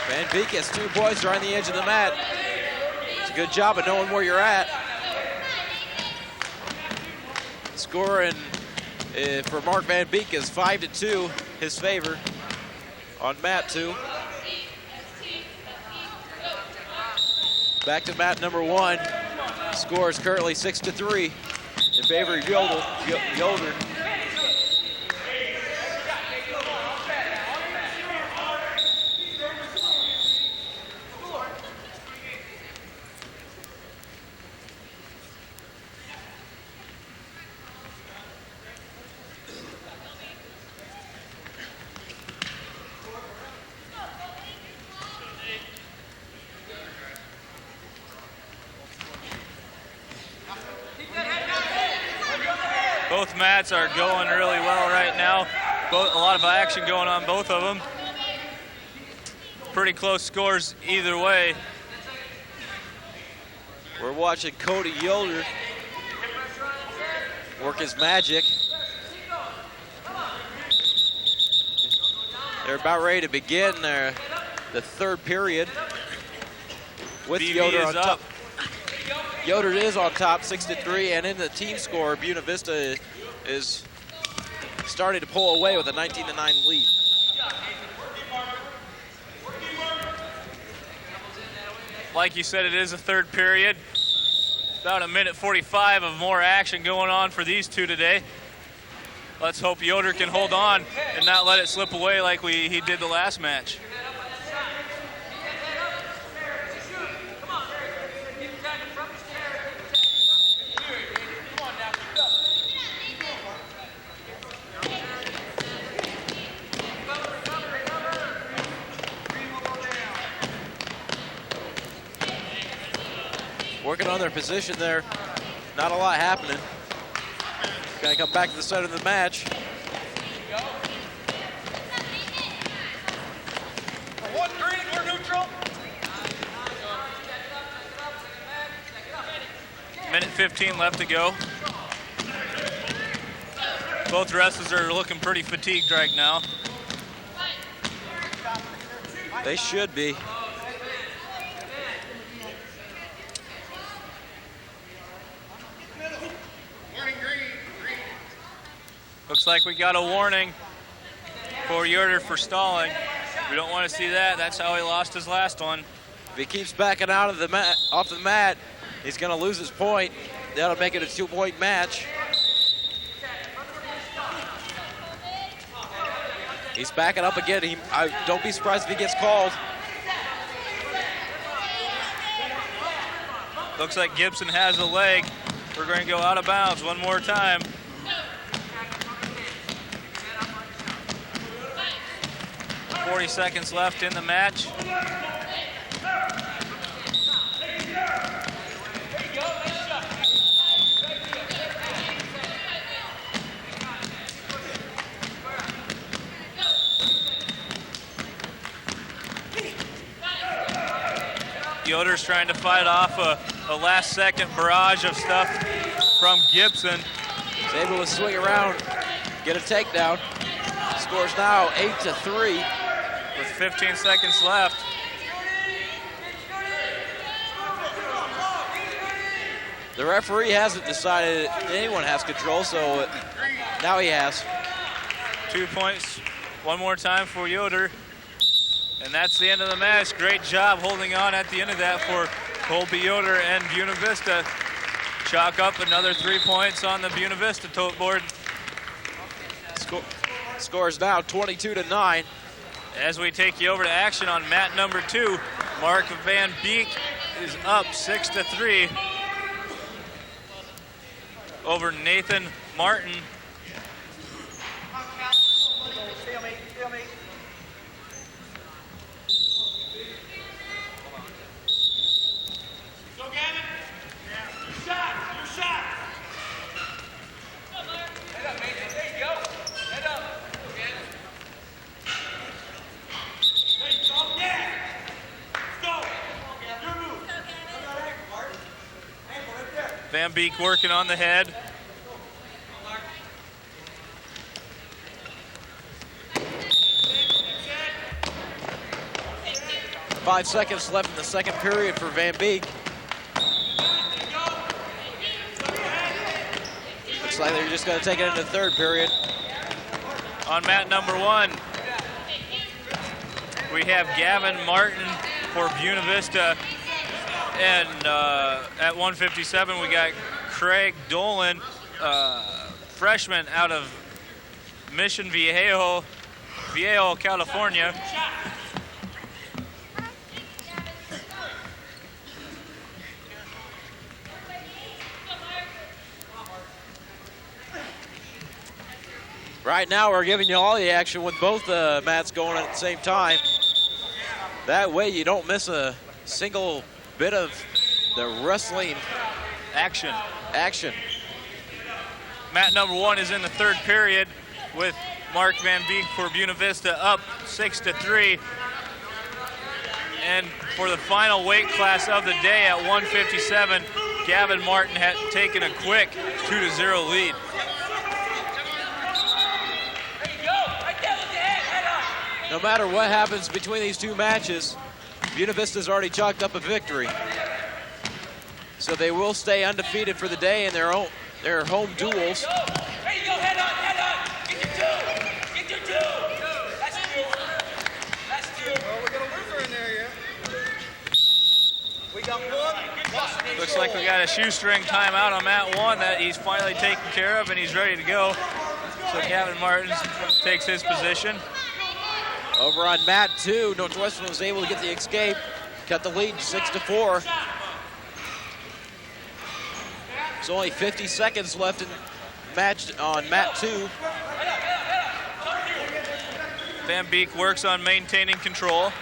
Van Beek has 2 points right on the edge of the mat. It's a good job of knowing where you're at. Scoring for Mark Van Beek is 5-2, his favor on mat 2. Back to mat number 1. Score is currently 6-3 in favor of Yoder. Both mats are going really well right now. A lot of action going on both of them. Pretty close scores either way. We're watching Cody Yoder work his magic. They're about ready to begin the 3rd period with BV Yoder on is up. top. Yoder is on top, 6-3, and in the team score, Buena Vista is starting to pull away with a 19-9 lead. Like you said, it is a 3rd period. About a minute 45 of more action going on for these two today. Let's hope Yoder can hold on and not let it slip away like he did the last match. Working on their position there. Not a lot happening. Gonna come back to the center of the match. One green, we're neutral. Minute 15 left to go. Both wrestlers are looking pretty fatigued right now. They should be. Looks like we got a warning for Yoder for stalling. We don't want to see that. That's how he lost his last one. If he keeps backing out of the mat, off the mat, he's going to lose his point. That'll make it a 2-point match. He's backing up again. Don't be surprised if he gets called. Looks like Gibson has a leg. We're going to go out of bounds one more time. .40 seconds left in the match. Yoder's trying to fight off a last-second barrage of stuff from Gibson. He's able to swing around, get a takedown. Scores now 8-3. With 15 seconds left. The referee hasn't decided anyone has control, so now he has. 2 points, one more time for Yoder. And that's the end of the match. Great job holding on at the end of that for Colby Yoder and Buena Vista. Chalk up another 3 points on the Buena Vista tote board. Scores now 22-9. As we take you over to action on mat number 2, Mark Van Beek is up 6-3 over Nathan Martin. Go, Gavin. Your shot. Head up, Nathan. There you go. Head up. Go, Gavin. There you go. Yeah. Let's go. Van Beek working on the head. Five seconds left in the second period for Van Beek. Looks like they're just going to take it into the third period. On mat number 1, we have Gavin Martin for Buena Vista. And at 157, we got Craig Dolan, freshman out of Mission Viejo, California. Right now, we're giving you all the action with both mats going at the same time. That way, you don't miss a single bit of the wrestling Action. Mat number 1 is in the third period with Mark Van Beek for Buena Vista up 6-3. And for the final weight class of the day at 157, Gavin Martin had taken a quick 2-0 lead. No matter what happens between these two matches, Buena Vista's already chalked up a victory. So they will stay undefeated for the day in their home duels. There you go, head on. Get your two. That's two. Oh, we got a roofer in there, yeah. We got one. Looks like we got a shoestring timeout on mat 1 that he's finally taken care of and he's ready to go. So Gavin Martin takes his position. Over on mat 2, Northwestern was able to get the escape, cut the lead 6-4. There's only 50 seconds left in match on mat 2. Van Beek works on maintaining control.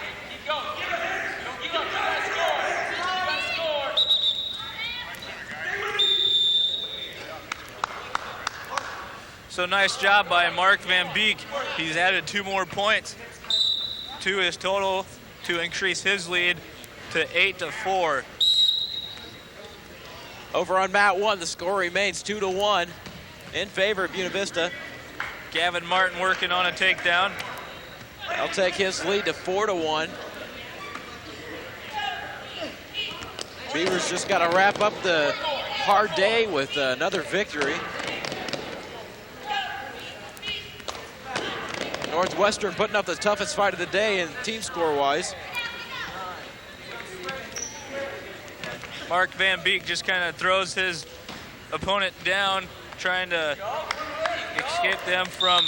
So nice job by Mark Van Beek. He's added 2 more points to his total to increase his lead to 8-4. Over on mat 1, the score remains 2-1 in favor of Buena Vista. Gavin Martin working on a takedown. That'll take his lead to 4-1. Beavers just got to wrap up the hard day with another victory. Northwestern putting up the toughest fight of the day in team score-wise. Mark Van Beek just kind of throws his opponent down, trying to escape them from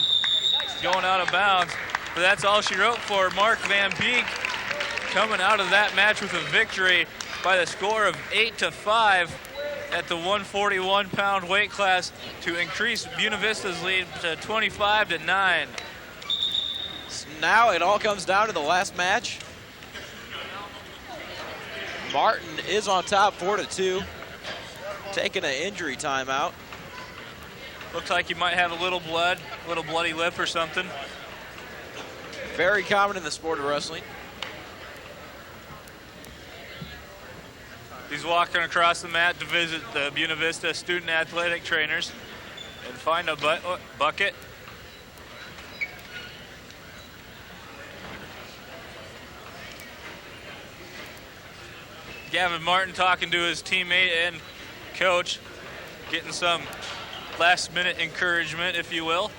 going out of bounds. But that's all she wrote for Mark Van Beek, coming out of that match with a victory by the score of 8-5 at the 141-pound weight class to increase Buena Vista's lead to 25-9. Now it all comes down to the last match. Martin is on top 4-2, taking an injury timeout. Looks like he might have a little blood, a little bloody lip or something. Very common in the sport of wrestling. He's walking across the mat to visit the Buena Vista student athletic trainers and find a bucket. Gavin Martin talking to his teammate and coach, getting some last-minute encouragement, if you will.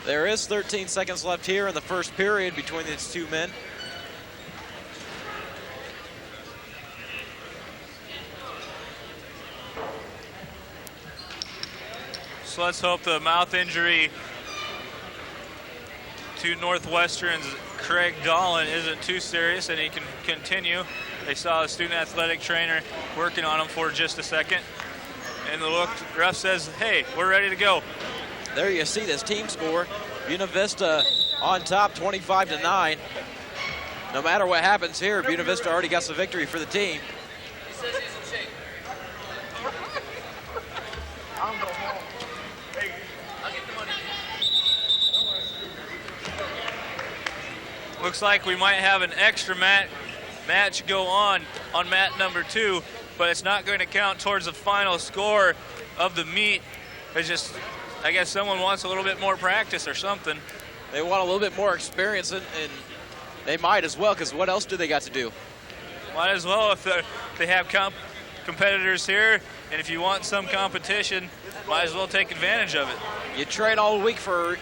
There is 13 seconds left here in the first period between these two men. So let's hope the mouth injury to Northwestern's Craig Dolan isn't too serious and he can continue. They saw a student athletic trainer working on him for just a second. And the ref says, hey, we're ready to go. There you see this team score. Buena Vista on top 25-9. No matter what happens here, Buena Vista already got the victory for the team. He says he's in shape. I'll get the money. Looks like we might have an extra match go on mat number 2. but it's not going to count towards the final score of the meet. It's just, I guess someone wants a little bit more practice or something. They want a little bit more experience, and they might as well, because what else do they got to do? Might as well if they have competitors here, and if you want some competition, might as well take advantage of it. You train all week for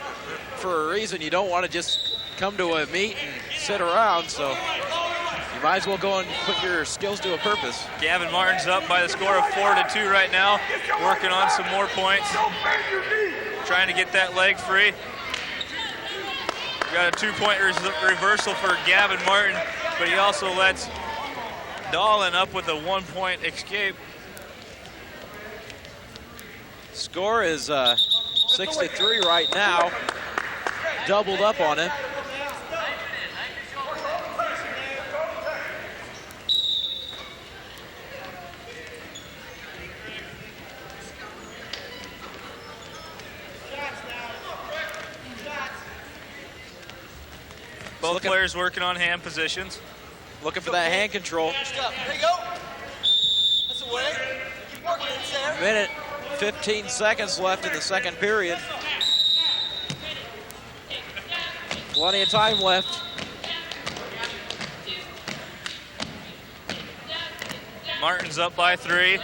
a reason. You don't want to just come to a meet and sit around, so you might as well go and put your skills to a purpose. Gavin Martin's up by the score of 4-2 right now, working on some more points, trying to get that leg free. We got a 2-point reversal for Gavin Martin, but he also lets Dahlin up with a 1-point escape. Score is 6-3 right now. Doubled up on it. Both players working on hand positions. Looking for that hand control. There you go. That's a win. Keep working it there. Minute, 15 seconds left in the second period. Plenty of time left. Martin's up by 3.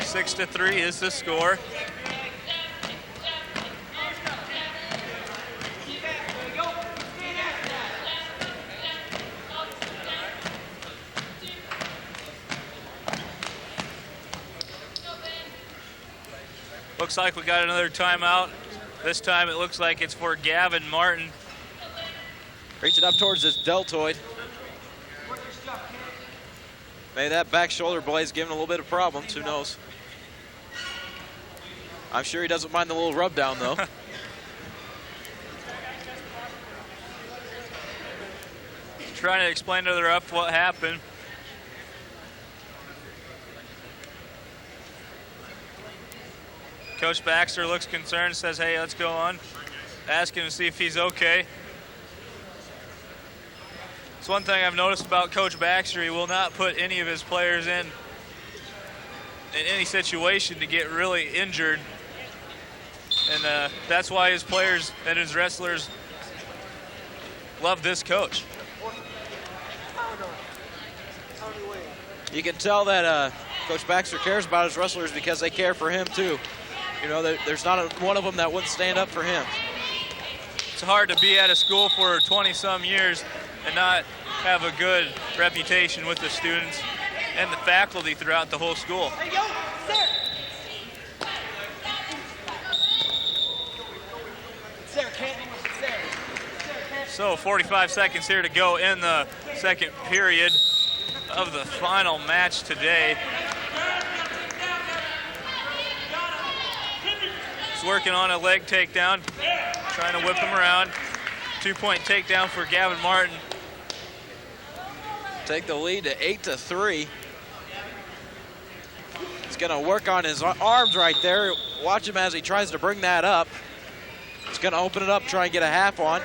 6-3 is the score. Looks like we got another timeout. This time it looks like it's for Gavin Martin. Reaching up towards his deltoid. Maybe that back shoulder blade's giving a little bit of problems, who knows. I'm sure he doesn't mind the little rub down though. Trying to explain to the ref what happened. Coach Baxter looks concerned, says, hey, let's go on. Asking to see if he's okay. It's one thing I've noticed about Coach Baxter. He will not put any of his players in any situation to get really injured. And that's why his players and his wrestlers love this coach. You can tell that Coach Baxter cares about his wrestlers because they care for him too. You know, there's not one of them that wouldn't stand up for him. It's hard to be at a school for 20-some years and not have a good reputation with the students and the faculty throughout the whole school. So 45 seconds here to go in the second period of the final match today. He's working on a leg takedown, trying to whip him around. 2-point takedown for Gavin Martin. Take the lead to 8-3. He's gonna work on his arms right there. Watch him as he tries to bring that up. He's gonna open it up, try and get a half on.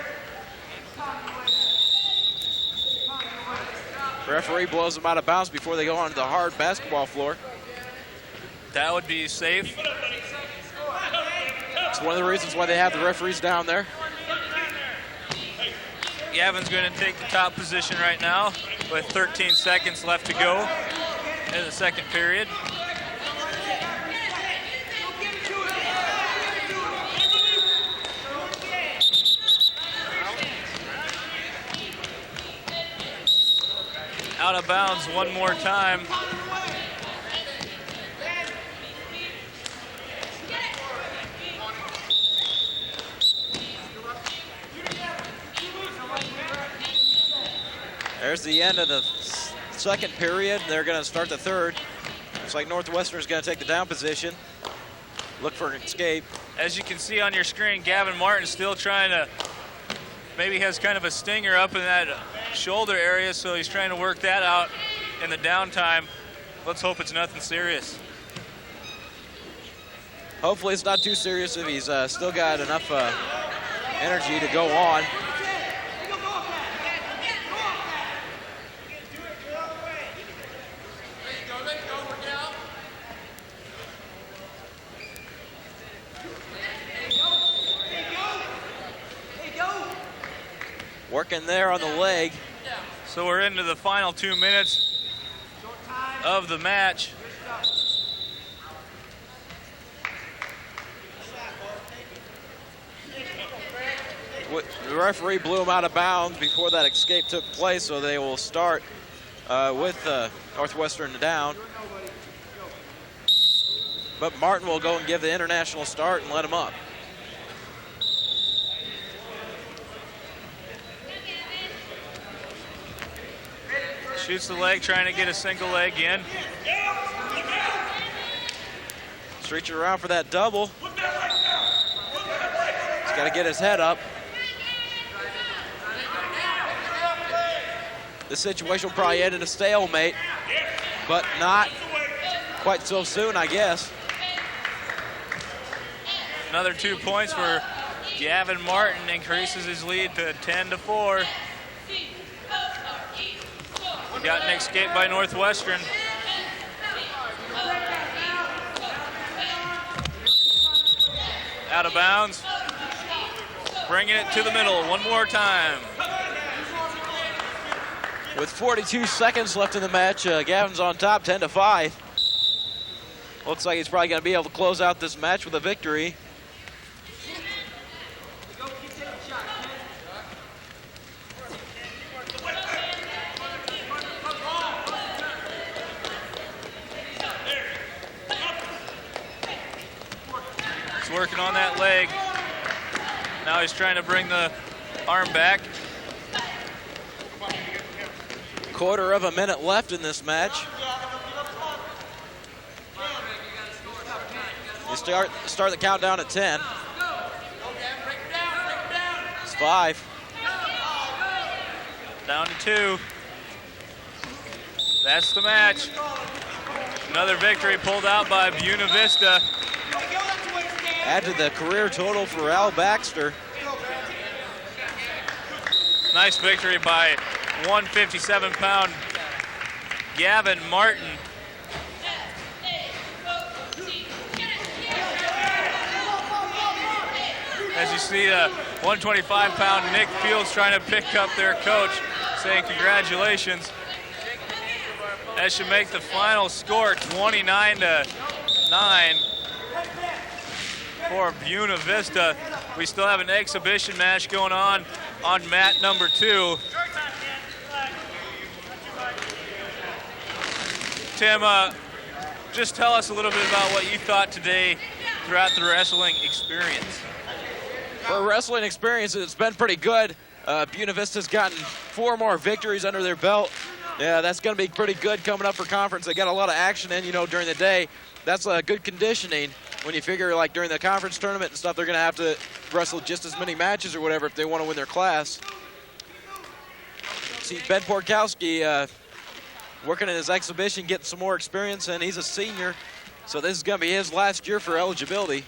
Referee blows them out of bounds before they go onto the hard basketball floor. That would be safe. It's one of the reasons why they have the referees down there. Gavin's going to take the top position right now with 13 seconds left to go in the second period. Out of bounds one more time. There's the end of the second period. They're going to start the third. Looks like Northwestern is going to take the down position. Look for an escape. As you can see on your screen, Gavin Martin still trying to, maybe has kind of a stinger up in that shoulder area, so he's trying to work that out in the downtime. Let's hope it's nothing serious. Hopefully it's not too serious if he's still got enough energy to go on. working there on the leg. So we're into the final 2 minutes of the match. The referee blew him out of bounds before that escape took place, so they will start with Northwestern down. But Martin will go and give the international start and let him up. Shoots the leg, trying to get a single leg in. He's reaching around for that double. He's got to get his head up. This situation will probably end in a stalemate, but not quite so soon, I guess. Another 2 points for Gavin Martin, increases his lead to 10-4. We got an escape by Northwestern. Out of bounds. Bringing it to the middle one more time. With 42 seconds left in the match, Gavin's on top, 10-5. Looks like he's probably going to be able to close out this match with a victory. He's working on that leg. Now he's trying to bring the arm back. Quarter of a minute left in this match. They start the countdown at 10. It's 5. Down to 2. That's the match. Another victory pulled out by Buena Vista. Add to the career total for Al Baxter. Nice victory by 157-pound Gavin Martin. As you see, 125-pound Nick Fields trying to pick up their coach, saying congratulations. That should make the final score 29-9 for Buena Vista. We still have an exhibition match going on mat number 2. Tim, just tell us a little bit about what you thought today throughout the wrestling experience. For a wrestling experience, it's been pretty good. Buena Vista's gotten 4 more victories under their belt. Yeah, that's going to be pretty good coming up for conference. They got a lot of action in, during the day. That's good conditioning when you figure, like, during the conference tournament and stuff, they're going to have to wrestle just as many matches or whatever if they want to win their class. See Ben Porkowski working in his exhibition, getting some more experience, and he's a senior, so this is going to be his last year for eligibility.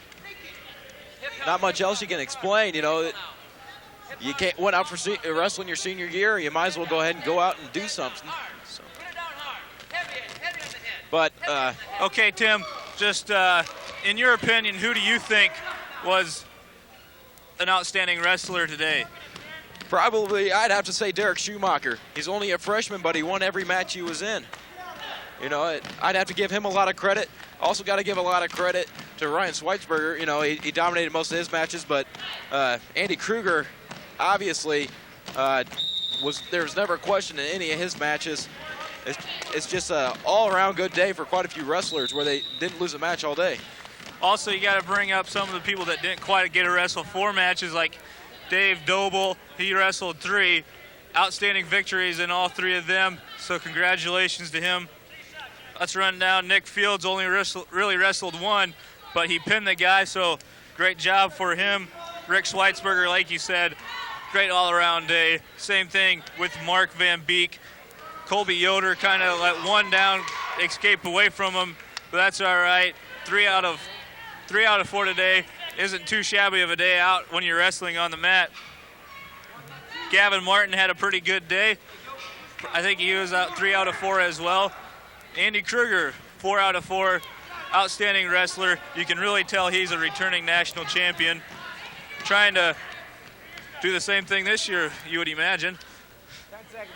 Not much else you can explain, You can't went out for wrestling your senior year, you might as well go ahead and go out and do something. So. But okay, Tim, just in your opinion, who do you think was an outstanding wrestler today? Probably, I'd have to say Derek Schumacher. He's only a freshman, but he won every match he was in. I'd have to give him a lot of credit. Also got to give a lot of credit to Ryan Schweitzberger. He dominated most of his matches, but Andy Krueger, obviously, there was never a question in any of his matches. It's just an all-around good day for quite a few wrestlers where they didn't lose a match all day. Also, you got to bring up some of the people that didn't quite get to wrestle 4 matches, like Dave Doble. He wrestled 3. Outstanding victories in all 3 of them, so congratulations to him. Let's run down. Nick Fields only really wrestled 1, but he pinned the guy, so great job for him. Rick Schweitzberger, like you said, great all-around day. Same thing with Mark Van Beek. Colby Yoder kind of let 1 down, escape away from him, but that's all right. 3 out of 4 today isn't too shabby of a day out when you're wrestling on the mat. Gavin Martin had a pretty good day. I think he was out 3 out of 4 as well. Andy Krueger, 4 out of 4. Outstanding wrestler. You can really tell he's a returning national champion. Trying to do the same thing this year, you would imagine.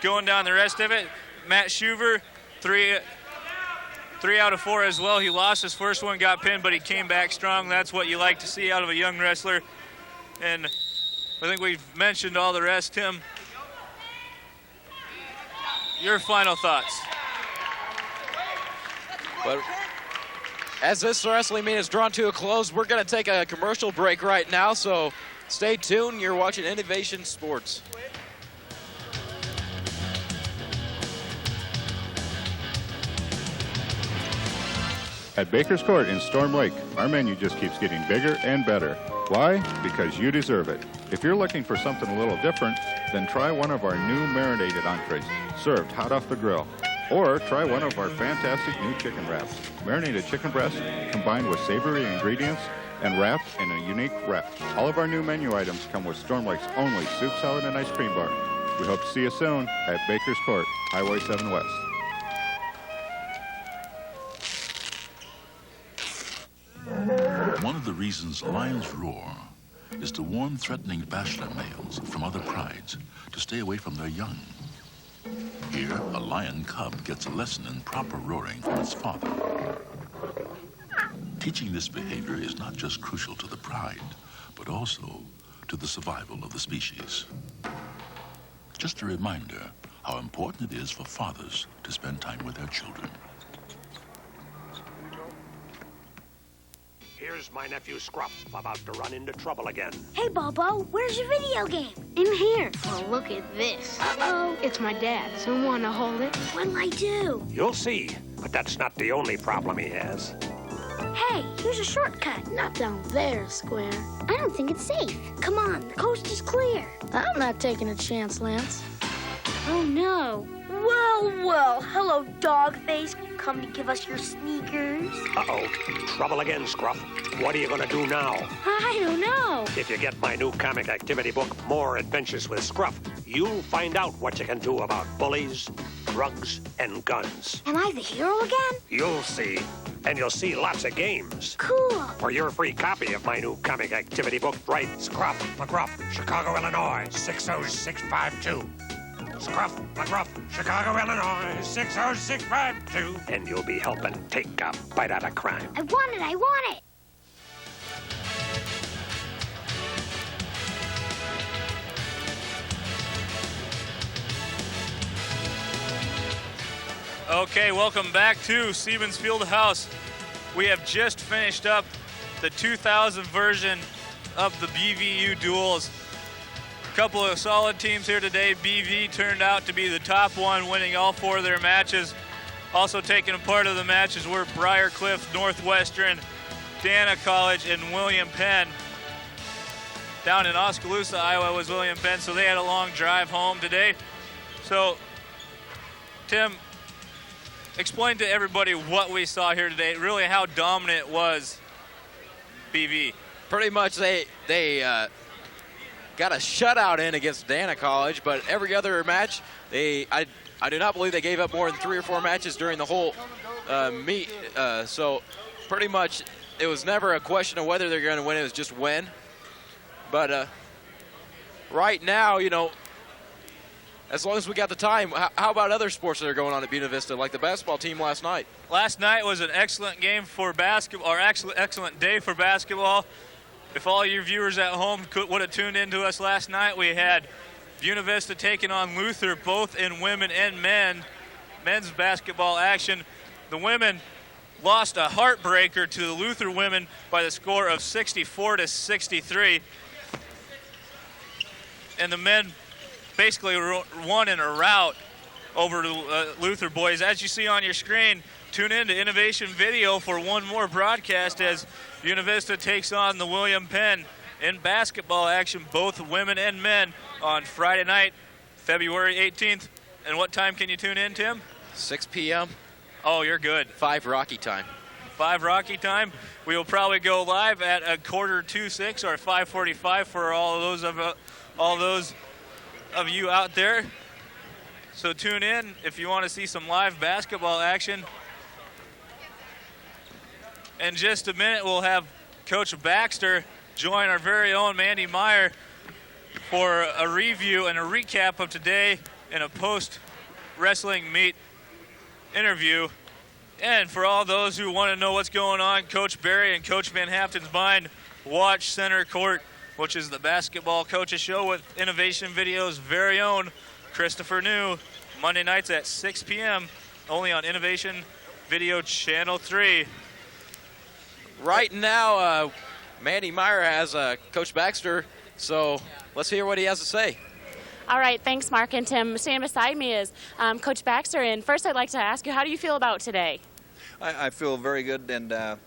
Going down the rest of it, Matt Schuver, three out of 4 as well. He lost his first one, got pinned, but he came back strong. That's what you like to see out of a young wrestler. And I think we've mentioned all the rest. Tim, your final thoughts? But as this wrestling meet is drawn to a close, we're going to take a commercial break right now, so stay tuned. You're watching Innovation Sports. At Baker's Court in Storm Lake, our menu just keeps getting bigger and better. Why? Because you deserve it. If you're looking for something a little different, then try one of our new marinated entrees, served hot off the grill. Or try one of our fantastic new chicken wraps. Marinated chicken breast combined with savory ingredients and wrapped in a unique wrap. All of our new menu items come with Storm Lake's only soup, salad, and ice cream bar. We hope to see you soon at Baker's Court, Highway 7 West. One of the reasons lions roar is to warn threatening bachelor males from other prides to stay away from their young. Here, a lion cub gets a lesson in proper roaring from its father. Teaching this behavior is not just crucial to the pride, but also to the survival of the species. Just a reminder how important it is for fathers to spend time with their children. Here's my nephew Scruff about to run into trouble again. Hey, Bobo, where's your video game? In here. Well, look at this. Uh-oh. It's my dad's. You want to hold it? What'll I do? You'll see, but that's not the only problem he has. Hey, here's a shortcut. Not down there, Square. I don't think it's safe. Come on, the coast is clear. I'm not taking a chance, Lance. Oh, no. Well, hello, Dogface. Come to give us your sneakers. Uh-oh, trouble again, Scruff. What are you gonna do now? I don't know. If you get my new comic activity book, More Adventures with Scruff, you'll find out what you can do about bullies, drugs, and guns. Am I the hero again? You'll see. And you'll see lots of games. Cool. For your free copy of my new comic activity book, write Scruff McGruff, Chicago, Illinois, 60652. Scruff McGruff, Chicago, Illinois, 60652. And you'll be helping take a bite out of crime. I want it. Okay, welcome back to Siemens Fieldhouse. We have just finished up the 2000 version of the BVU Duals. A couple of solid teams here today. BV turned out to be the top one, winning all 4 of their matches. Also taking a part of the matches were Briarcliff, Northwestern, Dana College, and William Penn. Down in Oskaloosa, Iowa was William Penn, so they had a long drive home today. So, Tim, explain to everybody what we saw here today, really how dominant was BV. Pretty much they got a shutout in against Dana College, but every other match, I do not believe they gave up more than 3 or 4 matches during the whole meet. So pretty much it was never a question of whether they're going to win, it was just when. But right now, you know, as long as we got the time, how about other sports that are going on at Buena Vista, like the basketball team last night? Last night was an excellent game for basketball, or excellent day for basketball. If all your viewers at home would have tuned into us last night, we had Buena Vista taking on Luther, both in women and men's basketball action. The women lost a heartbreaker to the Luther women by the score of 64-63. And the men basically won in a rout over the Luther boys. As you see on your screen, tune in to Innovation Video for one more broadcast as Buena Vista takes on the William Penn in basketball action, both women and men, on Friday night, February 18th. And what time can you tune in, Tim? 6 p.m. Oh, you're good. 5 Rocky time. 5 Rocky time. We will probably go live at 5:45 or 5:45 for all those of you out there. So tune in if you want to see some live basketball action. In just a minute, we'll have Coach Baxter join our very own Mandy Meyer for a review and a recap of today and a post-wrestling meet interview. And for all those who want to know what's going on, Coach Barry and Coach Van Haften's mind, watch Center Court, which is the basketball coaches show with Innovation Video's very own Christopher New, Monday nights at 6 p.m., only on Innovation Video Channel 3. Right now, Manny Meyer has Coach Baxter, so let's hear what he has to say. All right, thanks, Mark and Tim. Standing beside me is Coach Baxter, and first I'd like to ask you, how do you feel about today? I feel very good, and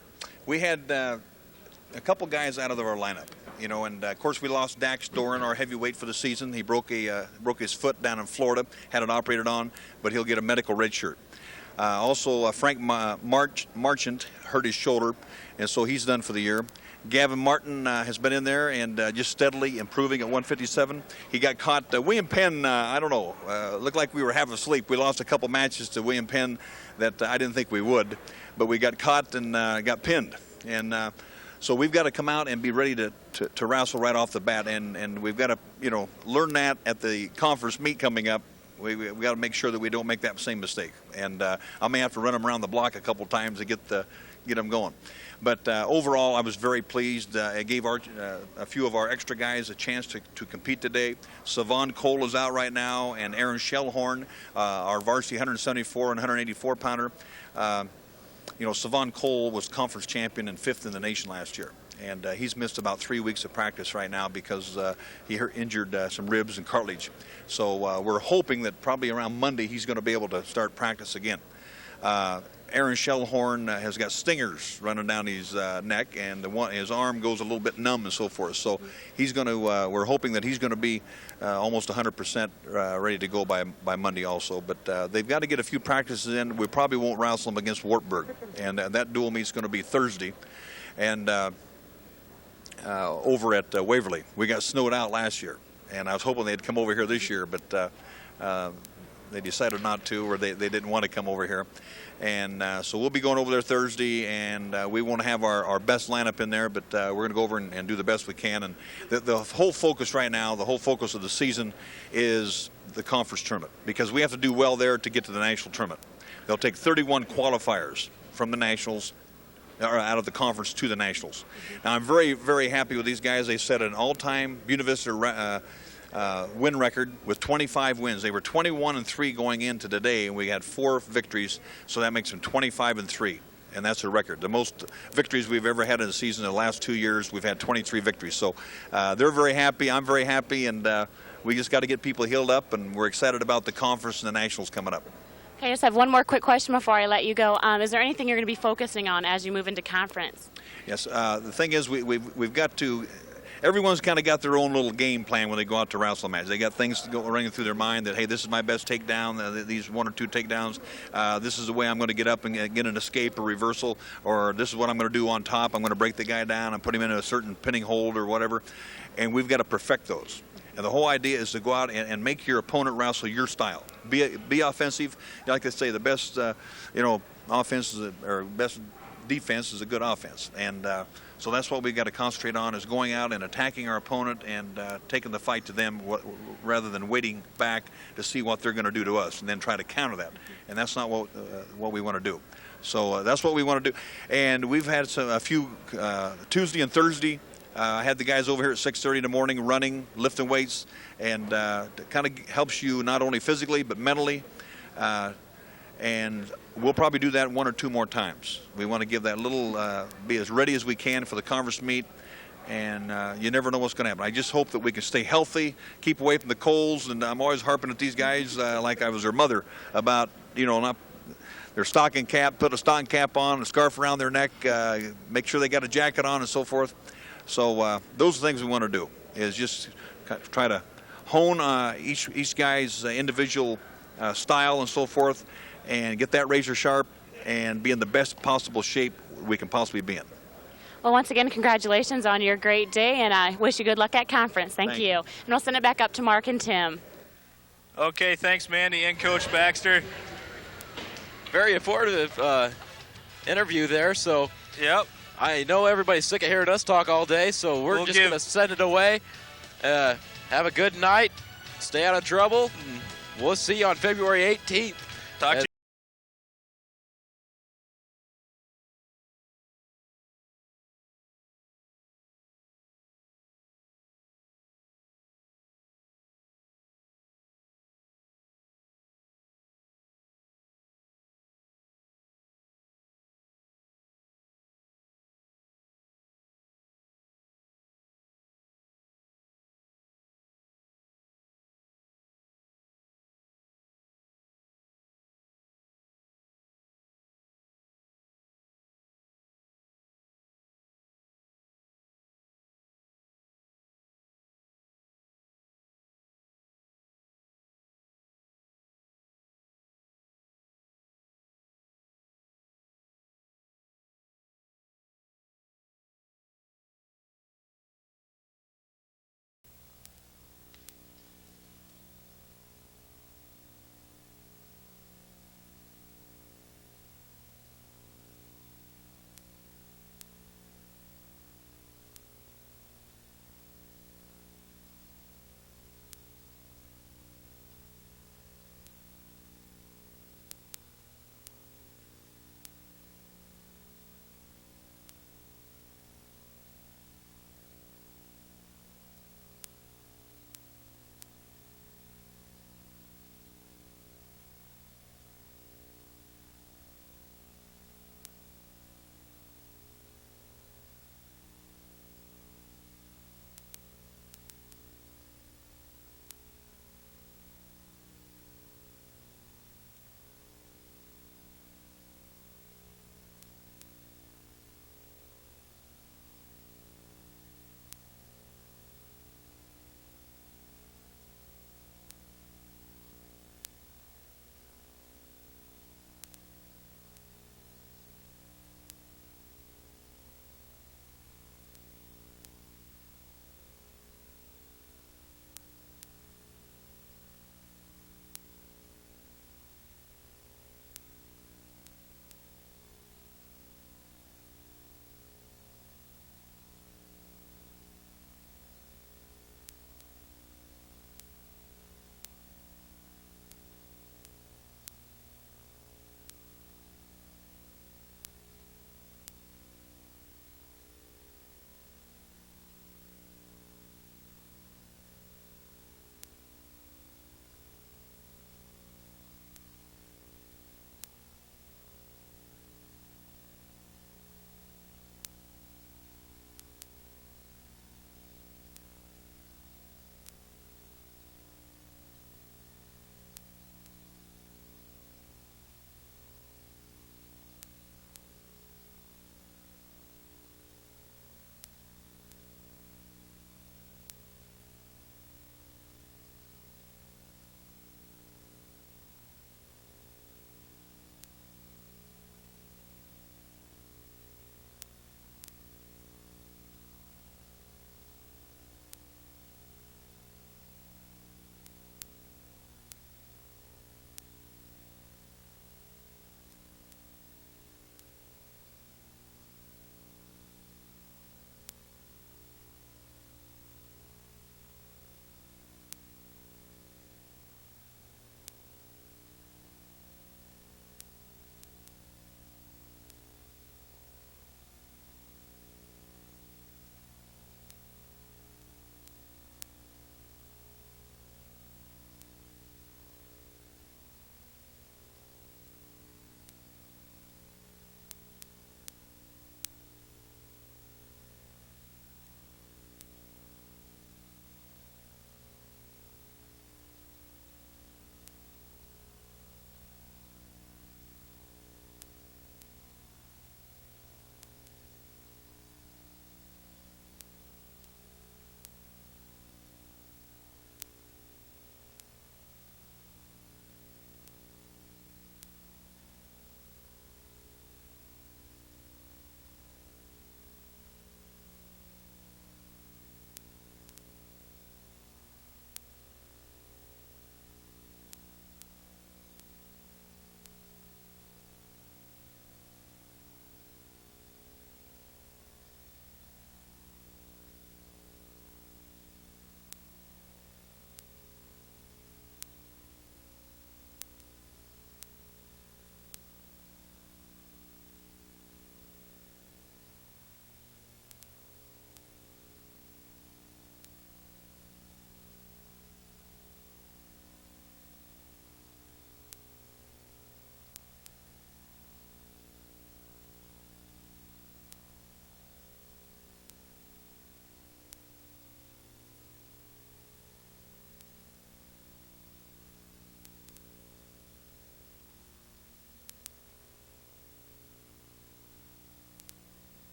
we had a couple guys out of our lineup, you know, and of course we lost Dax Doran, our heavyweight for the season. He broke his foot down in Florida, had it operated on, but he'll get a medical red shirt. Also, Frank Marchant hurt his shoulder, and so he's done for the year. Gavin Martin has been in there and just steadily improving at 157. He got caught. William Penn, I don't know, looked like we were half asleep. We lost a couple matches to William Penn that I didn't think we would, but we got caught and got pinned. And so we've got to come out and be ready to wrestle right off the bat, and we've got to, you know, learn that at the conference meet coming up. We got to make sure that we don't make that same mistake. And I may have to run them around the block a couple times to get them going. But overall, I was very pleased. I gave a few of our extra guys a chance to compete today. Savon Cole is out right now, and Aaron Shellhorn, our varsity 174 and 184 pounder. You know, Savon Cole was conference champion and 5th in the nation last year. And he's missed about 3 weeks of practice right now because he injured some ribs and cartilage. So we're hoping that probably around Monday he's going to be able to start practice again. Aaron Shellhorn has got stingers running down his neck, and his arm goes a little bit numb and so forth. So he's going to. We're hoping that he's going to be almost 100% ready to go by Monday also. But they've got to get a few practices in. We probably won't wrestle them against Wartburg, and that dual meet's going to be Thursday, and over at Waverly. We got snowed out last year, and I was hoping they'd come over here this year, but they decided not to, or they didn't want to come over here. And so we'll be going over there Thursday, and we won't have our best lineup in there, but we're going to go over and do the best we can. And the whole focus right now, the whole focus of the season is the conference tournament, because we have to do well there to get to the national tournament. They'll take 31 qualifiers from the nationals, or out of the conference to the nationals. Now, I'm very, very happy with these guys. They set an all-time Buena Vista win record with 25 wins. They were 21-3 going into today, and we had 4 victories, so that makes them 25-3, and that's a record. The most victories we've ever had in a season in the last 2 years, we've had 23 victories. So they're very happy, I'm very happy, and we just got to get people healed up, and we're excited about the conference and the nationals coming up. Okay, I just have one more quick question before I let you go. Is there anything you're going to be focusing on as you move into conference? Yes, the thing is we've got to. Everyone's kind of got their own little game plan when they go out to wrestle match. They got things running through their mind that, hey, this is my best takedown, these 1 or 2 takedowns. This is the way I'm going to get up and get an escape or reversal, or this is what I'm going to do on top. I'm going to break the guy down and put him in a certain pinning hold or whatever. And we've got to perfect those. And the whole idea is to go out and make your opponent wrestle your style. Be offensive. Like they say, the best, offense or best defense is a good offense. And so that's what we've got to concentrate on, is going out and attacking our opponent and taking the fight to them rather than waiting back to see what they're going to do to us and then try to counter that. And that's not what we want to do. So that's what we want to do. And we've had a few Tuesday and Thursday. I had the guys over here at 6:30 in the morning running, lifting weights, and it kind of helps you not only physically but mentally. And we'll probably do that 1 or 2 more times. We want to give that little, be as ready as we can for the conference meet, and you never know what's going to happen. I just hope that we can stay healthy, keep away from the colds, and I'm always harping at these guys like I was their mother about, not their stocking cap, put a stocking cap on, a scarf around their neck, make sure they got a jacket on and so forth. So those are the things we want to do, is just try to hone each guy's individual style and so forth, and get that razor sharp and be in the best possible shape we can possibly be in. Well, once again, congratulations on your great day, and I wish you good luck at conference. Thank you. And I'll send it back up to Mark and Tim. Okay, thanks, Mandy and Coach Baxter. Very informative interview there. So yep, I know everybody's sick of hearing us talk all day, so we're just going to send it away. Have a good night. Stay out of trouble. And we'll see you on February 18th. Talk to you